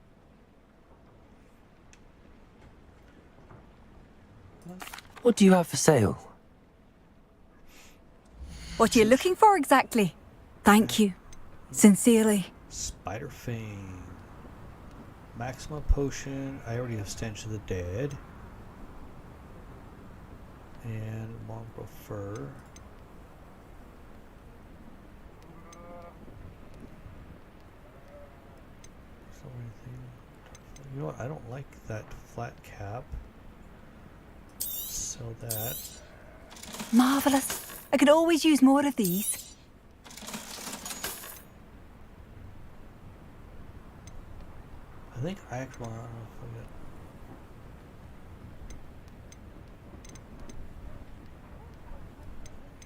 S5: What do you have for sale?
S4: What are you looking for exactly? Thank you. Sincerely.
S1: Spider Fang. Maxima Potion. I already have Stench of the Dead. And Mongrel Fur. You know what? I don't like that flat cap. Sell that.
S4: Marvellous. I could always use more of these.
S1: I think I actually want to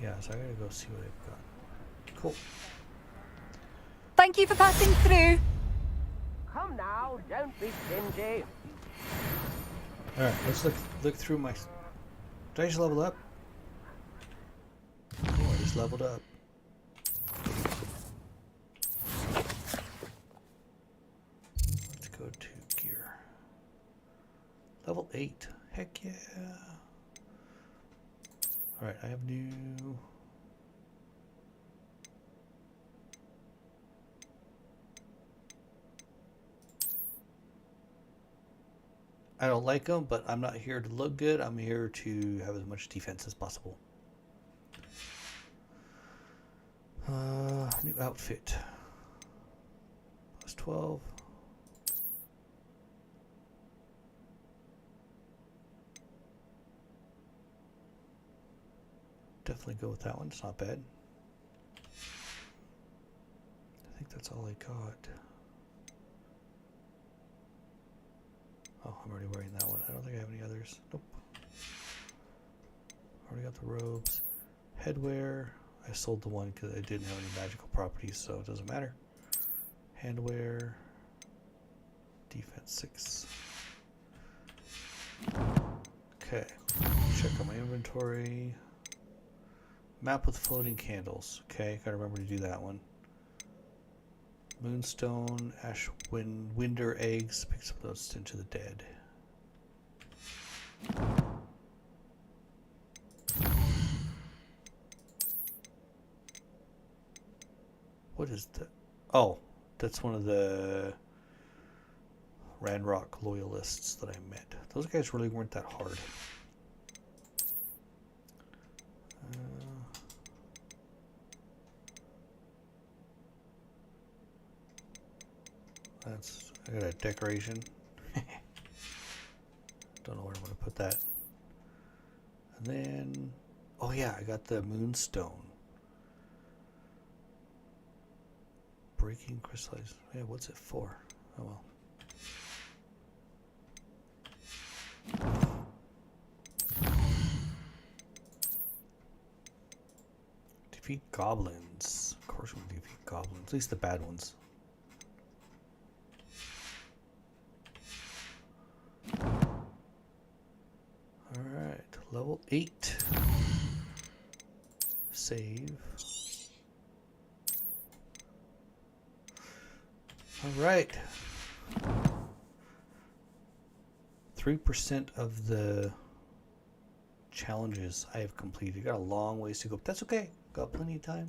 S1: yeah, so I gotta go see what I've got. Cool.
S4: Thank you for passing through.
S7: Come now, don't be stingy.
S1: Alright, let's look through my... Did I just level up? Oh, I just leveled up. Let's go to gear. Level 8. Heck yeah. Alright, I have new... I don't like them, but I'm not here to look good. I'm here to have as much defense as possible. New outfit. Plus 12. Definitely go with that one. It's not bad. I think that's all I got. Oh, I'm already wearing that one. I don't think I have any others. Nope. Already got the robes. Headwear. I sold the one because I didn't have any magical properties, so it doesn't matter. Handwear. Defense 6. Okay. Check out my inventory. Map with floating candles. Okay, gotta remember to do that one. Moonstone, Ash Winder eggs, pick some of those into the dead. What is that? Oh, that's one of the Ranrock loyalists that I met. Those guys really weren't that hard. I got a decoration. Don't know where I'm going to put that. And then, oh yeah, I got the Moonstone. Breaking crystallized. Yeah, what's it for? Oh well. Defeat goblins. Of course we'll defeat goblins. At least the bad ones. 8. Save. All right. 3% of the challenges I have completed. Got a long ways to go, but that's okay. Got plenty of time.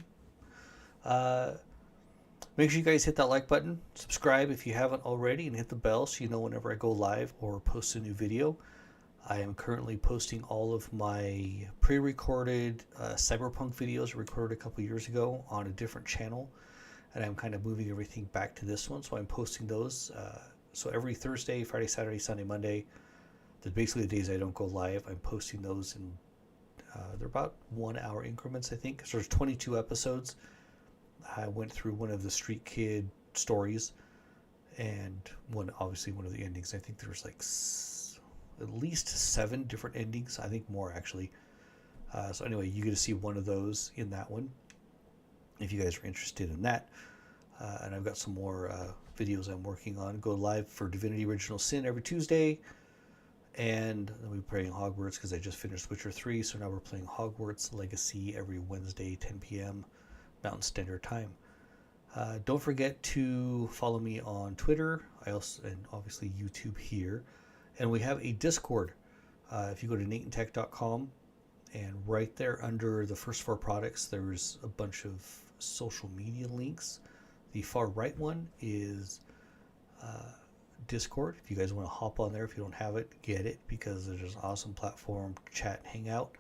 S1: Make sure you guys hit that like button, subscribe if you haven't already, and hit the bell so you know whenever I go live or post a new video. I am currently posting all of my pre-recorded Cyberpunk videos recorded a couple years ago on a different channel, and I'm kind of moving everything back to this one, so I'm posting those. So every Thursday, Friday, Saturday, Sunday, Monday, that's basically the days I don't go live. I'm posting those in they're about 1 hour increments, I think. So there's 22 episodes. I went through one of the Street Kid stories, and obviously one of the endings. I think there's like at least 7 different endings. I think more actually. So anyway, you get to see one of those in that one if you guys are interested in that. And I've got some more videos I'm working on. Go live for Divinity Original Sin every Tuesday, and then we're playing Hogwarts because I just finished Witcher 3, so now we're playing Hogwarts Legacy every Wednesday, 10 p.m. Mountain Standard Time. Don't forget to follow me on Twitter, and obviously YouTube here, and we have a Discord. If you go to NaytonTech.com, and right there under the first 4 products, there's a bunch of social media links. The far right one is Discord. If you guys want to hop on there, if you don't have it, get it, because there's an awesome platform to chat and hang out.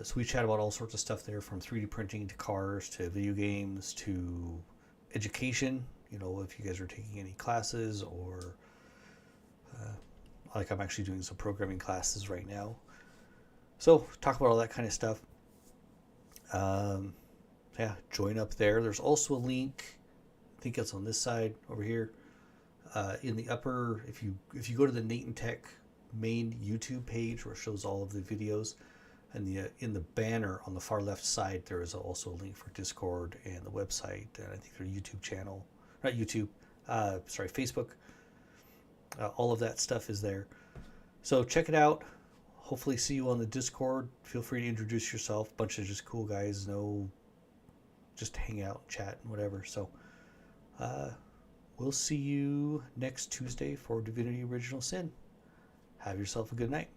S1: So we chat about all sorts of stuff there, from 3D printing to cars to video games to education. You know, if you guys are taking any classes, or like I'm actually doing some programming classes right now. So talk about all that kind of stuff. Yeah, join up there. There's also a link, I think it's on this side over here, in the upper. If you go to the NaytonTech main YouTube page where it shows all of the videos, and in the banner on the far left side, there is also a link for Discord and the website, and I think their YouTube channel, not YouTube, sorry, Facebook. All of that stuff is there. So check it out. Hopefully see you on the Discord. Feel free to introduce yourself. Bunch of just cool guys, just hang out, chat, and whatever. So we'll see you next Tuesday for Divinity Original Sin. Have yourself a good night.